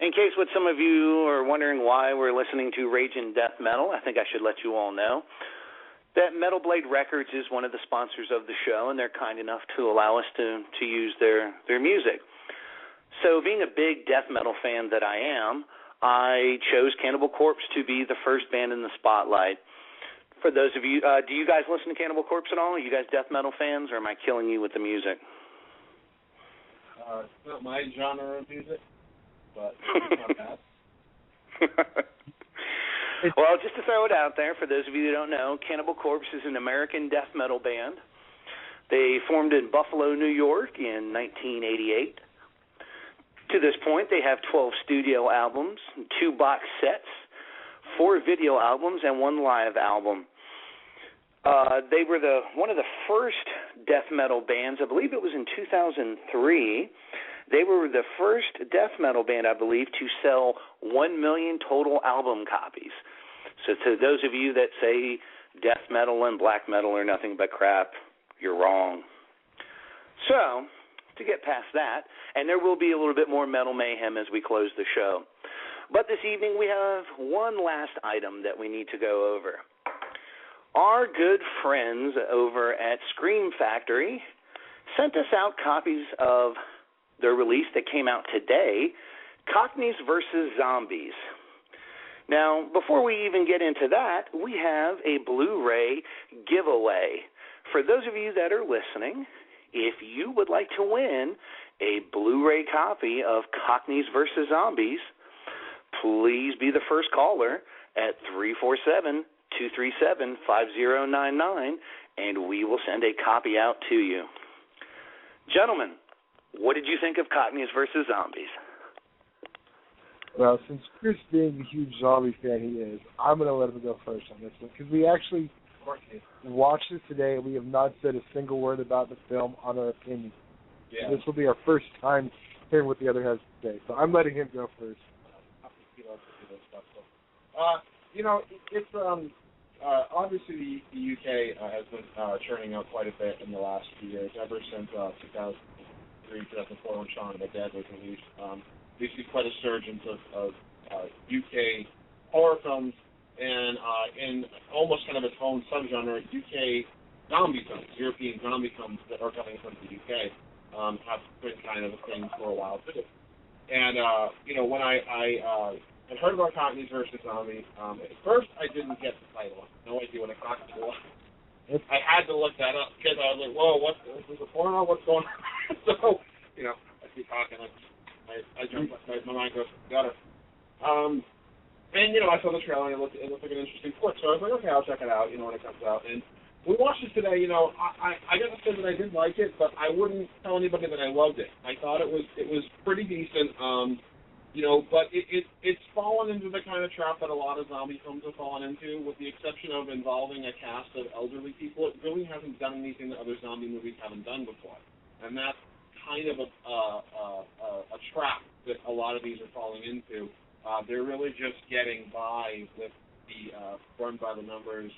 In case what some of you are wondering why we're listening to Ragin' Death Metal, I think I should let you all know that Metal Blade Records is one of the sponsors of the show, and they're kind enough to allow us to use their music. So being a big death metal fan that I am, I chose Cannibal Corpse to be the first band in the spotlight. For those of you, do you guys listen to Cannibal Corpse at all? Are you guys death metal fans, or am I killing you with the music? It's not my genre of music, but it's not bad. Well, just to throw it out there, for those of you who don't know, Cannibal Corpse is an American death metal band. They formed in Buffalo, New York in 1988. To this point, they have 12 studio albums, 2 box sets, 4 video albums, and 1 live album. They were one of the first death metal bands, I believe it was in 2003. They were the first death metal band, I believe, to sell 1 million total album copies. So to those of you that say death metal and black metal are nothing but crap, you're wrong. So, to get past that, and there will be a little bit more metal mayhem as we close the show. But this evening we have one last item that we need to go over. Our good friends over at Scream Factory sent us out copies of their release that came out today, Cockneys vs. Zombies. Now, before we even get into that, we have a Blu-ray giveaway. For those of you that are listening, if you would like to win a Blu-ray copy of Cockneys vs. Zombies, please be the first caller at 347-237-5099, and we will send a copy out to you. Gentlemen, what did you think of Cockneys vs. Zombies? Well, since Chris being the huge zombie fan he is, I'm going to let him go first on this one, because we actually watched it today, and we have not said a single word about the film on our opinion. Yeah. This will be our first time hearing what the other has to say, so I'm letting him go first. It's obviously the UK has been churning out quite a bit in the last few years, ever since 2003, 2004 when Shaun of the Dead was released. We see quite a surge of UK horror films and in almost kind of its own subgenre, UK zombie films, European zombie films that are coming from the UK have been kind of a thing for a while too. And when I had heard about Cockneys vs. Zombies, at first I didn't get the title. I had no idea what a Cockney was. I had to look that up because I was like, whoa, what? Is this a porno? What's going on? So, I keep talking. I jump, my mind goes to the gutter. And, I saw the trailer, and it looked like an interesting flick. So I was like, okay, I'll check it out, when it comes out. And we watched it today, I got to say that I did like it, but I wouldn't tell anybody that I loved it. I thought it was pretty decent, but it's fallen into the kind of trap that a lot of zombie films have fallen into, with the exception of involving a cast of elderly people. It really hasn't done anything that other zombie movies haven't done before. And that's kind of a trap that a lot of these are falling into. They're really just getting by with the run-by-the-numbers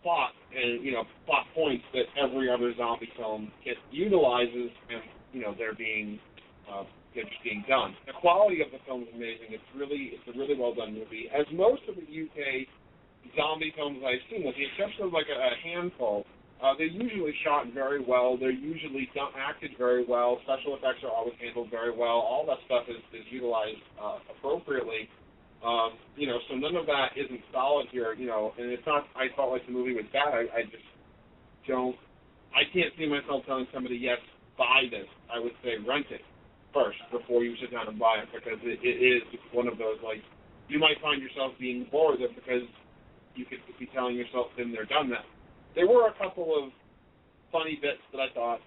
plot and, plot points that every other zombie film utilizes, and, they're just being done. The quality of the film is amazing. It's a really well-done movie. As most of the UK zombie films I've seen, with the exception of like a handful, they're usually shot very well. They're usually acted very well. Special effects are always handled very well. All that stuff is utilized appropriately. So none of that isn't solid here, and it's not, I felt like the movie was bad. I can't see myself telling somebody, yes, buy this. I would say rent it first before you sit down and buy it, because it is one of those, like, you might find yourself being bored of it because you could be telling yourself, been there, done that. There were a couple of funny bits that I thought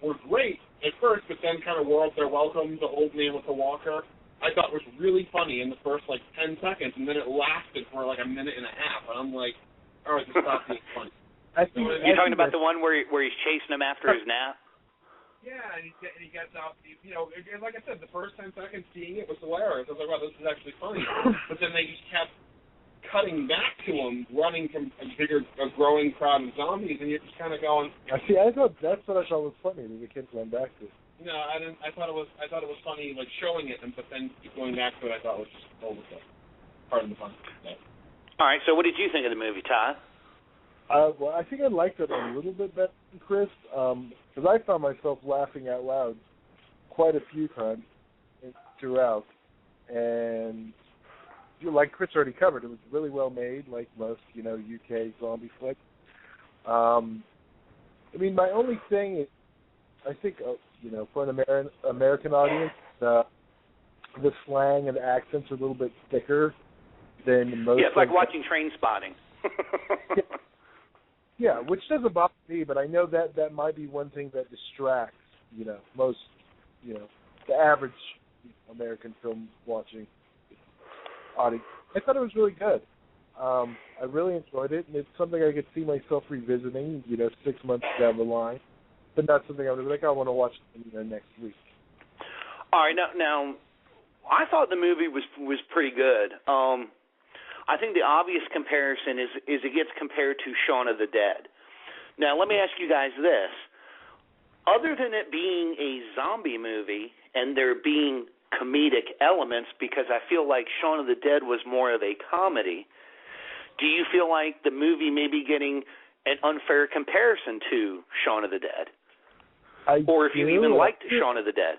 were great at first, but then kind of wore out their welcome. The old man with the walker, I thought was really funny in the first, 10 seconds, and then it lasted for, a minute and a half, and I'm like, all right, this stopped being funny. You're talking about the one where he's chasing him after his nap? Yeah, and he gets out, like I said, the first 10 seconds seeing it was hilarious. I was like, wow, this is actually funny. But then they just kept cutting back to them, running from a growing crowd of zombies, and you're just kind of going. See, I thought that's what I thought was funny that the kids went back to. No, I didn't. I thought it was funny, like showing it, but then going back to it, I thought was just overkill. Pardon the pun. Yeah. All right. So, what did you think of the movie, Todd? Well, I think I liked it a little bit better than Chris, because I found myself laughing out loud quite a few times throughout, and like Chris already covered, it was really well made, like most, UK zombie flicks. I mean, my only thing is, I think, for an American audience, the slang and the accents are a little bit thicker than most. Yeah, it's like watching Train Spotting. Yeah, which doesn't bother me, but I know that might be one thing that distracts, most, the average American film watching audience. I thought it was really good. I really enjoyed it, and it's something I could see myself revisiting, 6 months down the line, but not something I would be like, I want to watch it, next week. All right, now, I thought the movie was pretty good. I think the obvious comparison is it gets compared to Shaun of the Dead. Now, let me ask you guys this. Other than it being a zombie movie and there being comedic elements, because I feel like Shaun of the Dead was more of a comedy, do you feel like the movie may be getting an unfair comparison to Shaun of the Dead? Or if you even liked Shaun of the Dead?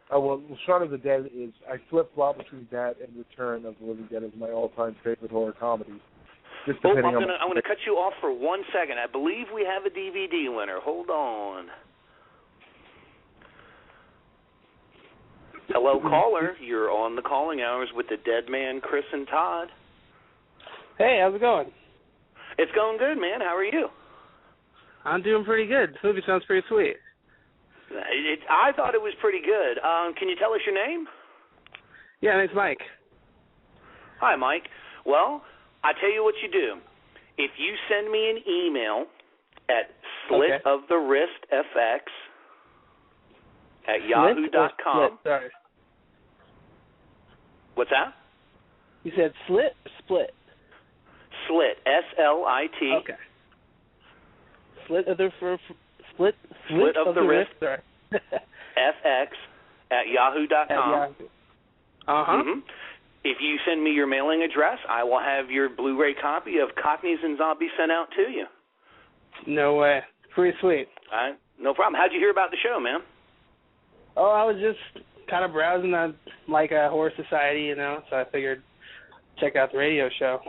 Oh, well, Shaun of the Dead is, I flip-flop between that and Return of the Living Dead as my all-time favorite horror comedy. Just I'm going to cut you off for 1 second. I believe we have a DVD winner. Hold on. Hello, caller. You're on the calling hours with the Dedman, Chris, and Todd. Hey, how's it going? It's going good, man. How are you? I'm doing pretty good. This movie sounds pretty sweet. I thought it was pretty good. Can you tell us your name? Yeah, my name's Mike. Hi, Mike. Well, I tell you what you do. If you send me an email at slitofthewristfx@yahoo.com. Sorry. What's that? You said slit or split? Slit, S-L-I-T. Okay. Slit of the wrist. Sorry. FX@yahoo.com. Mm-hmm. If you send me your mailing address, I will have your Blu-ray copy of Cockneys and Zombies sent out to you. No way. Pretty sweet. All right. No problem. How'd you hear about the show, man? Oh, I was just kind of browsing on a Horror Society, so I figured check out the radio show.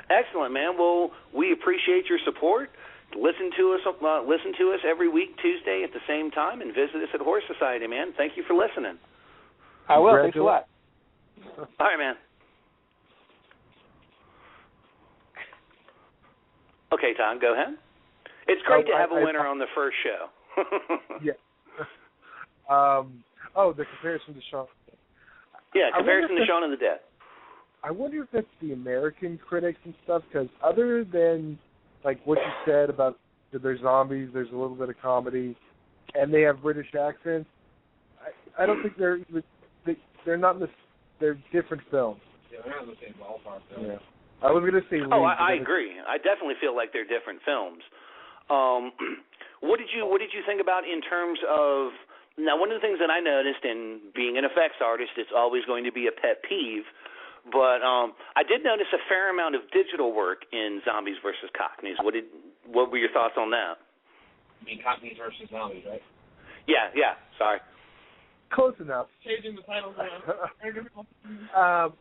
Excellent, man. Well, we appreciate your support. Listen to us every week, Tuesday at the same time, and visit us at Horror Society, man. Thank you for listening. I will. Thanks a lot. All right, man. Okay, Tom, go ahead. It's great to have a winner on the first show. Yeah. The comparison to Shaun. Yeah, comparison to Shaun of the Dead. I wonder if that's the American critics and stuff, because other than like what you said about they're zombies, there's a little bit of comedy, and they have British accents, I don't think they're not in this. They're different films. Yeah, they're not in the same ballpark, though. Yeah. I was going to say. I agree. I definitely feel like they're different films. What did you think about in terms of? Now, one of the things that I noticed in being an effects artist, it's always going to be a pet peeve, but I did notice a fair amount of digital work in Zombies versus Cockneys. What were your thoughts on that? You mean Cockneys versus Zombies, right? Yeah. Sorry. Close enough. Changing the titles around.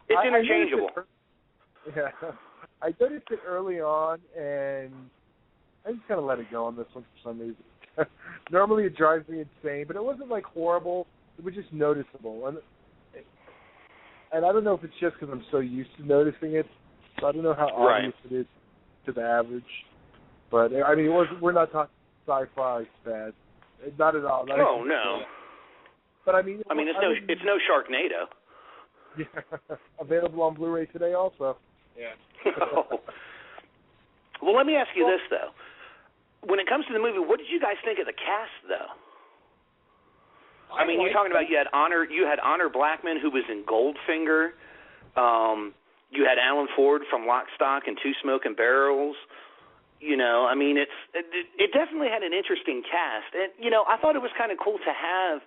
It's interchangeable. I noticed it early on, and I just kind of let it go on this one for some reason. Normally it drives me insane, but it wasn't like horrible. It was just noticeable, and I don't know if it's just because I'm so used to noticing it. So I don't know how obvious it is to the average. But I mean, we're not talking sci-fi bad, not at all. No. But I mean, it's no Sharknado. Yeah, available on Blu-ray today also. Yeah. Well, let me ask you this though. When it comes to the movie, what did you guys think of the cast, though? I mean, you're talking about you had Honor Blackman, who was in Goldfinger. You had Alan Ford from Lock, Stock, and Two Smoking Barrels. You know, I mean, it definitely had an interesting cast. And, you know, I thought it was kind of cool to have.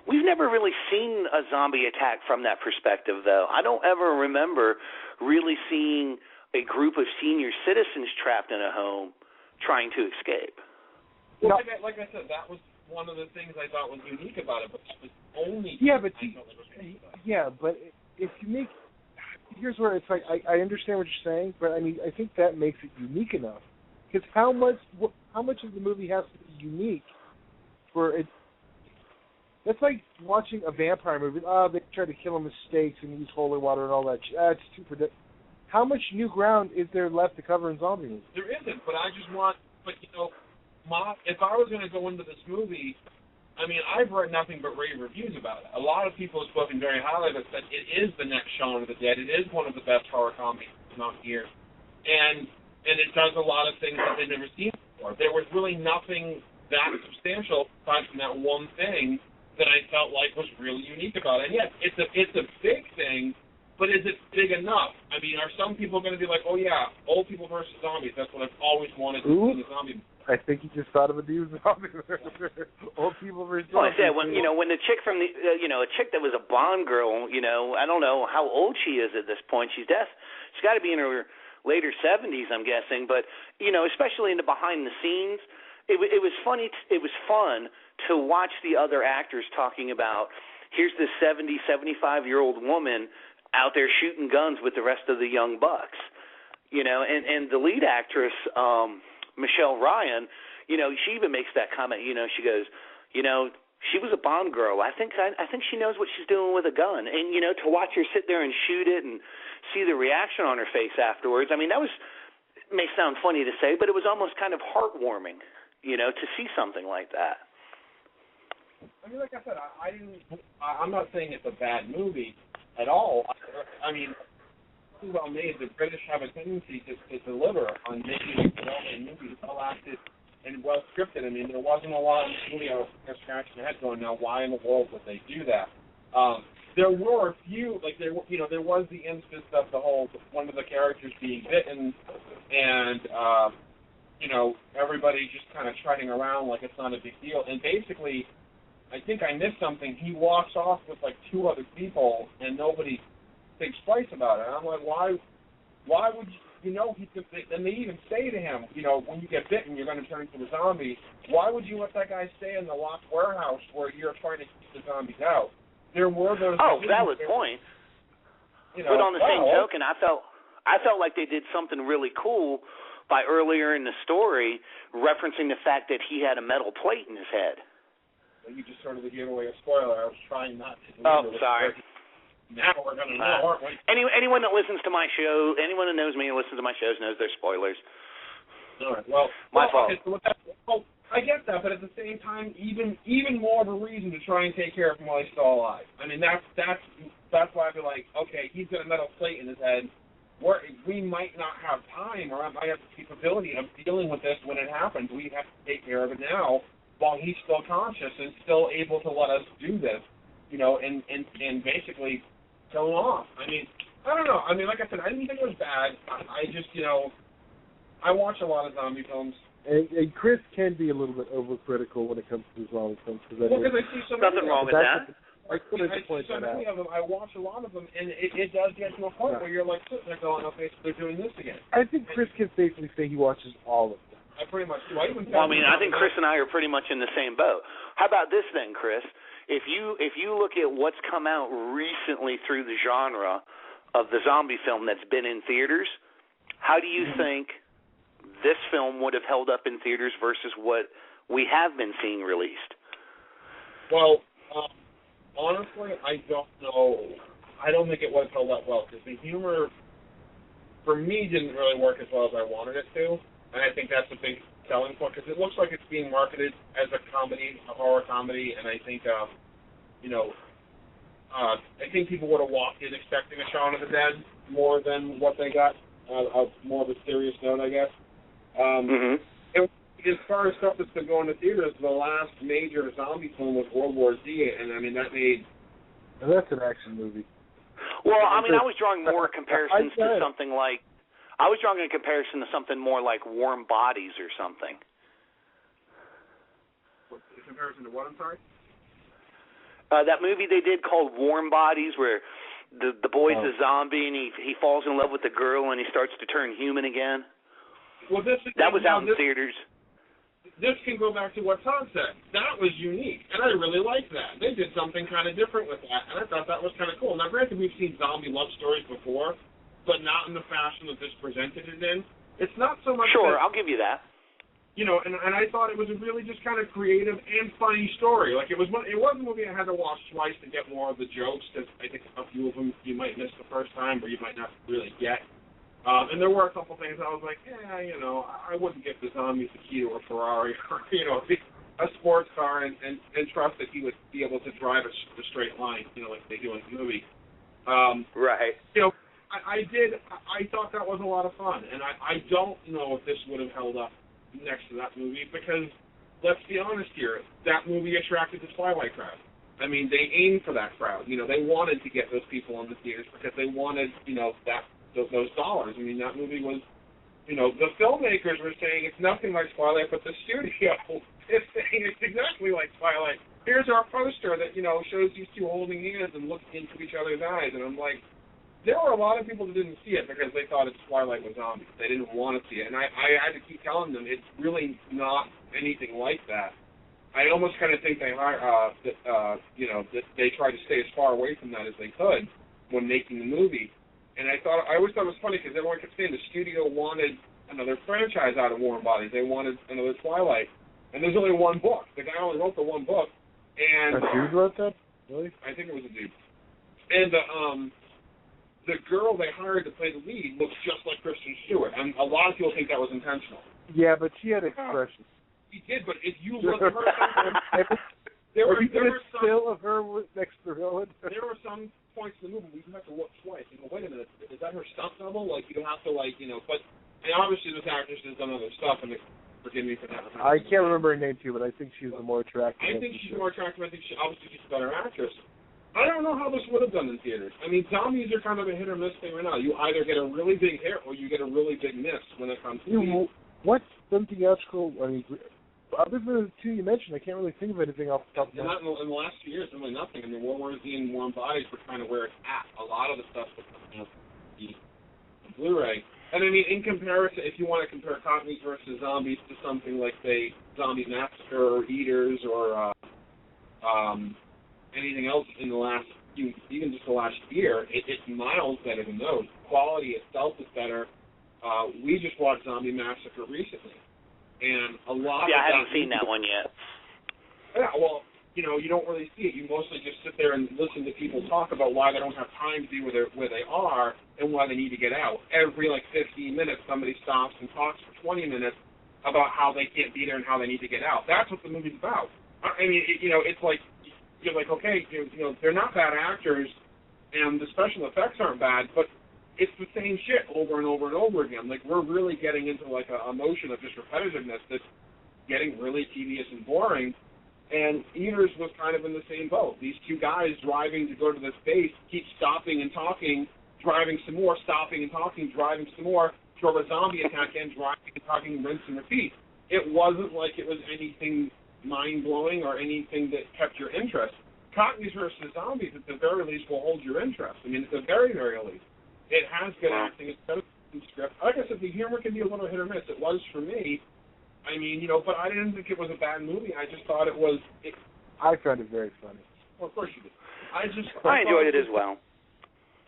We've never really seen a zombie attack from that perspective, though. I don't ever remember really seeing a group of senior citizens trapped in a home trying to escape. Well, like I said, that was one of the things I thought was unique about it, but that was only... but if you make... Here's where it's like, I understand what you're saying, but I mean, I think that makes it unique enough. Because how much of the movie has to be unique for it? That's like watching a vampire movie. They try to kill him with stakes and use holy water and all that shit. It's too predictable. How much new ground is there left to cover in zombie movies? There isn't, but I just want... But, you know, if I was going to go into this movie, I mean, I've read nothing but rave reviews about it. A lot of people have spoken very highly of it, said it is the next Shaun of the Dead. It is one of the best horror comedies out here. And it does a lot of things that they've never seen before. There was really nothing that substantial aside from that one thing that I felt like was really unique about it. And yes, it's a big thing, but is it big enough? I mean, are some people going to be like, oh yeah, old people versus zombies, that's what I've always wanted to see in a zombie movie. I think you just thought of a new zombie movie. Old people versus zombies. Well, I said, when the chick from the, a chick that was a Bond girl, you know, I don't know how old she is at this point. She's got to be in her later 70s, I'm guessing. But, you know, especially in the behind the scenes, it was funny. It was fun to watch the other actors talking about, here's this 70, 75-year-old woman out there shooting guns with the rest of the young bucks. You know, and the lead actress, Michelle Ryan, you know, she even makes that comment. You know, she goes, you know, she was a Bond girl. I think she knows what she's doing with a gun. And, you know, to watch her sit there and shoot it and see the reaction on her face afterwards, I mean, it may sound funny to say, but it was almost kind of heartwarming, you know, to see something like that. I mean, like I said, I'm not saying it's a bad movie at all. I mean, well made. The British have a tendency to deliver on making well-made movies, well-acted, and well-scripted. I mean, there wasn't a lot of the movie I was scratching my head going, now why in the world would they do that? There were a few, like there was the instance of one of the characters being bitten, and you know, everybody just kind of trotting around like it's not a big deal. And basically, I think I missed something. He walks off with like two other people, and nobody thinks twice about it. And I'm like, why would you know? And they even say to him, you know, when you get bitten, you're going to turn into a zombie. Why would you let that guy stay in the locked warehouse where you're trying to keep the zombies out? There were those. Oh, valid point. You know, but on the same token, I felt like they did something really cool by earlier in the story referencing the fact that he had a metal plate in his head. You just sort of gave away a spoiler. I was trying not to. Oh, sorry. Now we're going to know, aren't we? Anyone that listens to my show, anyone that knows me and listens to my shows knows they're spoilers. All right. Well, my fault. Okay, so I get that, but at the same time, even more of a reason to try and take care of him while he's still alive. I mean, that's why I'd be like, okay, he's got a metal plate in his head. We might not have time, or I might have the capability of dealing with this when it happens. We have to take care of it now while he's still conscious and still able to let us do this, you know, and basically kill him off. I mean, I don't know. I mean, like I said, I didn't think it was bad. I just, you know, I watch a lot of zombie films. And Chris can be a little bit overcritical when it comes to zombie films. Because I see so many. Nothing wrong with that. I see so many of them. I watch a lot of them, and it does get to a point where you're like sitting there going, okay, so they're doing this again. I think Chris can safely say he watches all of them. I pretty much do. I think Chris and I are pretty much in the same boat. How about this then, Chris? If you look at what's come out recently through the genre of the zombie film that's been in theaters, how do you think this film would have held up in theaters versus what we have been seeing released? Well, honestly, I don't know. I don't think it would have held up well because the humor, for me, didn't really work as well as I wanted it to. And I think that's a big selling point because it looks like it's being marketed as a comedy, a horror comedy, and I think, you know, I think people would have walked in expecting a Shaun of the Dead more than what they got, more of a serious note, I guess. And as far as stuff that's been going to theaters, the last major zombie film was World War Z, and I mean, that made... And that's an action movie. Well, I mean, I was drawing more comparisons to something like, I was drawing a comparison to something more like Warm Bodies or something. In comparison to what, I'm sorry? That movie they did called Warm Bodies, where the boy's a zombie and he falls in love with the girl and he starts to turn human again. Well, that was out in theaters. This can go back to what Todd said. That was unique, and I really liked that. They did something kind of different with that, and I thought that was kind of cool. Now, granted, we've seen zombie love stories before, but not in the fashion that this presented it in. It's not so much. Sure, I'll give you that. You know, and I thought it was a really just kind of creative and funny story. Like, it was a movie I had to watch twice to get more of the jokes, because I think a few of them you might miss the first time, or you might not really get. And there were a couple things I was like, you know, I wouldn't give the zombies the key to a Ferrari or, you know, a sports car and trust that he would be able to drive a straight line, you know, like they do in the movie. Right. You know, I thought that was a lot of fun, and I don't know if this would have held up next to that movie, because let's be honest here, that movie attracted the Twilight crowd. I mean, they aimed for that crowd. You know, they wanted to get those people in the theaters because they wanted, you know, those dollars. I mean, that movie was, you know, the filmmakers were saying it's nothing like Twilight, but the studio is saying it's exactly like Twilight. Here's our poster that, you know, shows these two holding hands and looking into each other's eyes. And I'm like, there were a lot of people that didn't see it because they thought it's Twilight with zombies. They didn't want to see it. And I had to keep telling them it's really not anything like that. I almost kind of think they you know, that they tried to stay as far away from that as they could when making the movie. And I always thought it was funny because everyone kept saying the studio wanted another franchise out of Warm Bodies. They wanted another Twilight. And there's only one book. The guy only wrote the one book. And a dude wrote that? Really? I think it was a dude. And the girl they hired to play the lead looks just like Kristen Stewart. And a lot of people think that was intentional. Yeah, but she had expressions. She did, but if you look at her... there were some still of her next to her. There were some points in the movie where you have to look twice and go, wait a minute, is that her stunt double? Like, you don't have to, like, you know, but and obviously this actress has done other stuff, and forgive me for that. I can't remember her name, too, but I think she's the more attractive. I think she's more attractive. I think obviously she's a better actress. I don't know how this would have done in theaters. I mean, zombies are kind of a hit or miss thing right now. You either get a really big hit or you get a really big miss when it comes to movies. What's something else cool? I mean, other than the two you mentioned, I can't really think of anything off the top of my head. In the last few years, really nothing. I mean, World War Z and Warm Bodies were kind of where it's at. A lot of the stuff was coming out the Blu-ray. And I mean, in comparison, if you want to compare Cockneys versus zombies to something like, say, Zombie Massacre or Eaters or anything else in the last even just the last year, it's miles better than those. Quality itself is better. We just watched Zombie Massacre recently. And a lot I haven't seen that one yet. Yeah, well, you know, you don't really see it. You mostly just sit there and listen to people talk about why they don't have time to be where they are and why they need to get out. Every, 15 minutes, somebody stops and talks for 20 minutes about how they can't be there and how they need to get out. That's what the movie's about. I mean, it's like, you're like, okay, you know, they're not bad actors, and the special effects aren't bad, but it's the same shit over and over and over again. Like, we're really getting into, a motion of just repetitiveness that's getting really tedious and boring. And Eaters was kind of in the same boat. These two guys driving to go to this base keep stopping and talking, driving some more, stopping and talking, driving some more, throw a zombie attack in, driving and talking, rinse and repeat. It wasn't like it was anything mind-blowing or anything that kept your interest. Cockneys versus Zombies, at the very least, will hold your interest. I mean, at the very, very least. It has good acting. It's got a good script. Like I said, the humor can be a little hit or miss. It was for me. I mean, you know, but I didn't think it was a bad movie. I just thought it was... I found it very funny. Well, of course you did. I enjoyed it as well.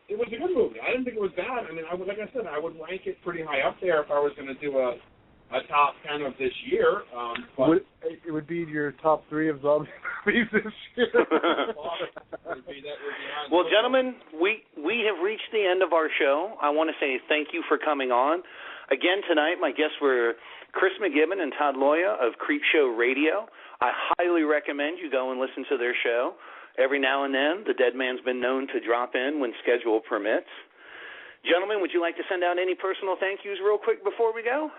It was a good movie. I didn't think it was bad. I mean, like I said, I would rank it pretty high up there if I was going to do a top 10 of this year. It would be your top 3 of zombie movies this year. Well, gentlemen, we have reached the end of our show. I want to say thank you for coming on. Again, tonight, my guests were Chris MacGibbon and Todd Loya of Creepshow Radio. I highly recommend you go and listen to their show. Every now and then, the Dedman's been known to drop in when schedule permits. Gentlemen, would you like to send out any personal thank yous real quick before we go?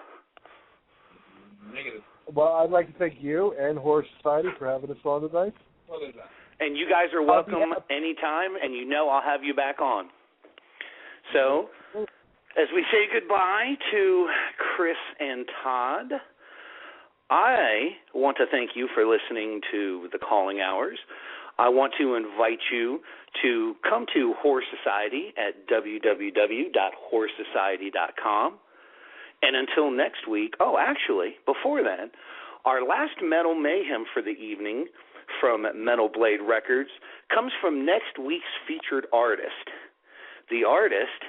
Negative. Well, I'd like to thank you and Horror Society for having us on tonight. What is that? And you guys are welcome anytime, and you know I'll have you back on. So, as we say goodbye to Chris and Todd, I want to thank you for listening to The Calling Hours. I want to invite you to come to Horror Society at www.horrorsociety.com. And until next week, before then, our last Metal Mayhem for the evening from Metal Blade Records comes from next week's featured artist. The artist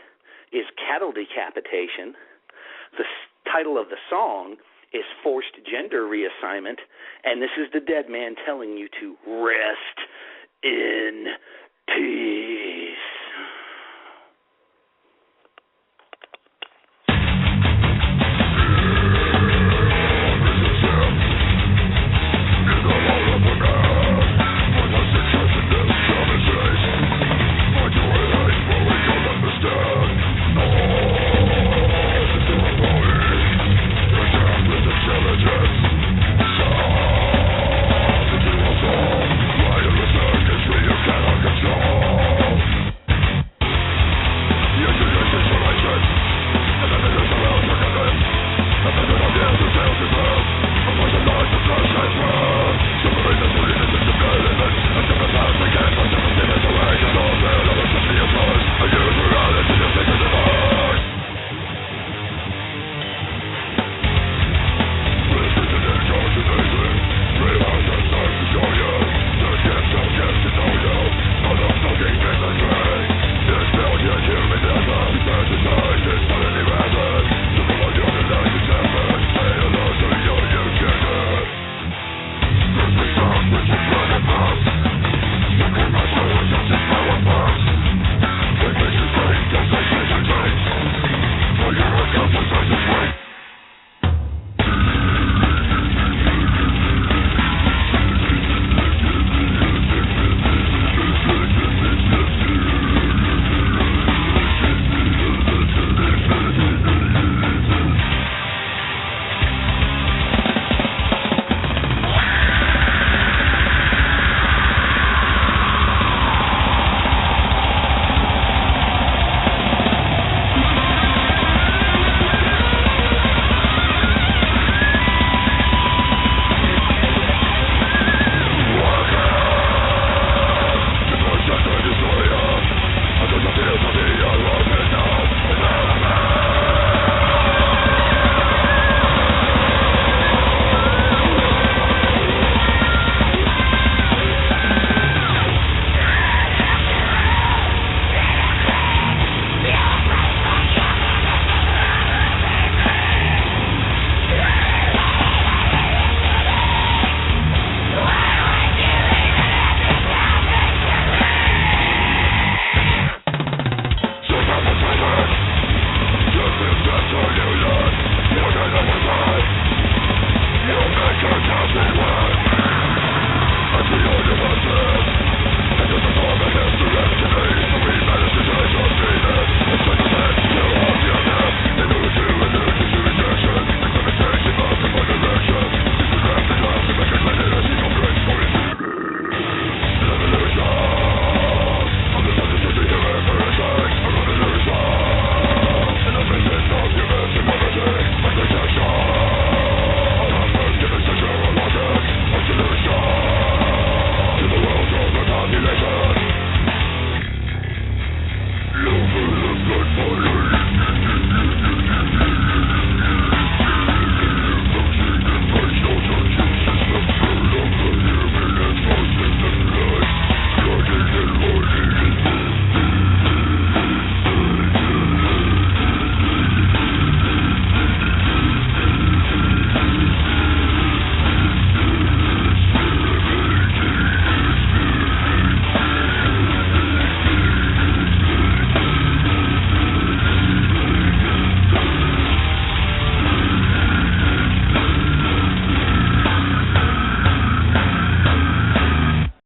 is Cattle Decapitation. The title of the song is Forced Gender Reassignment, and this is the Deadman telling you to rest in peace.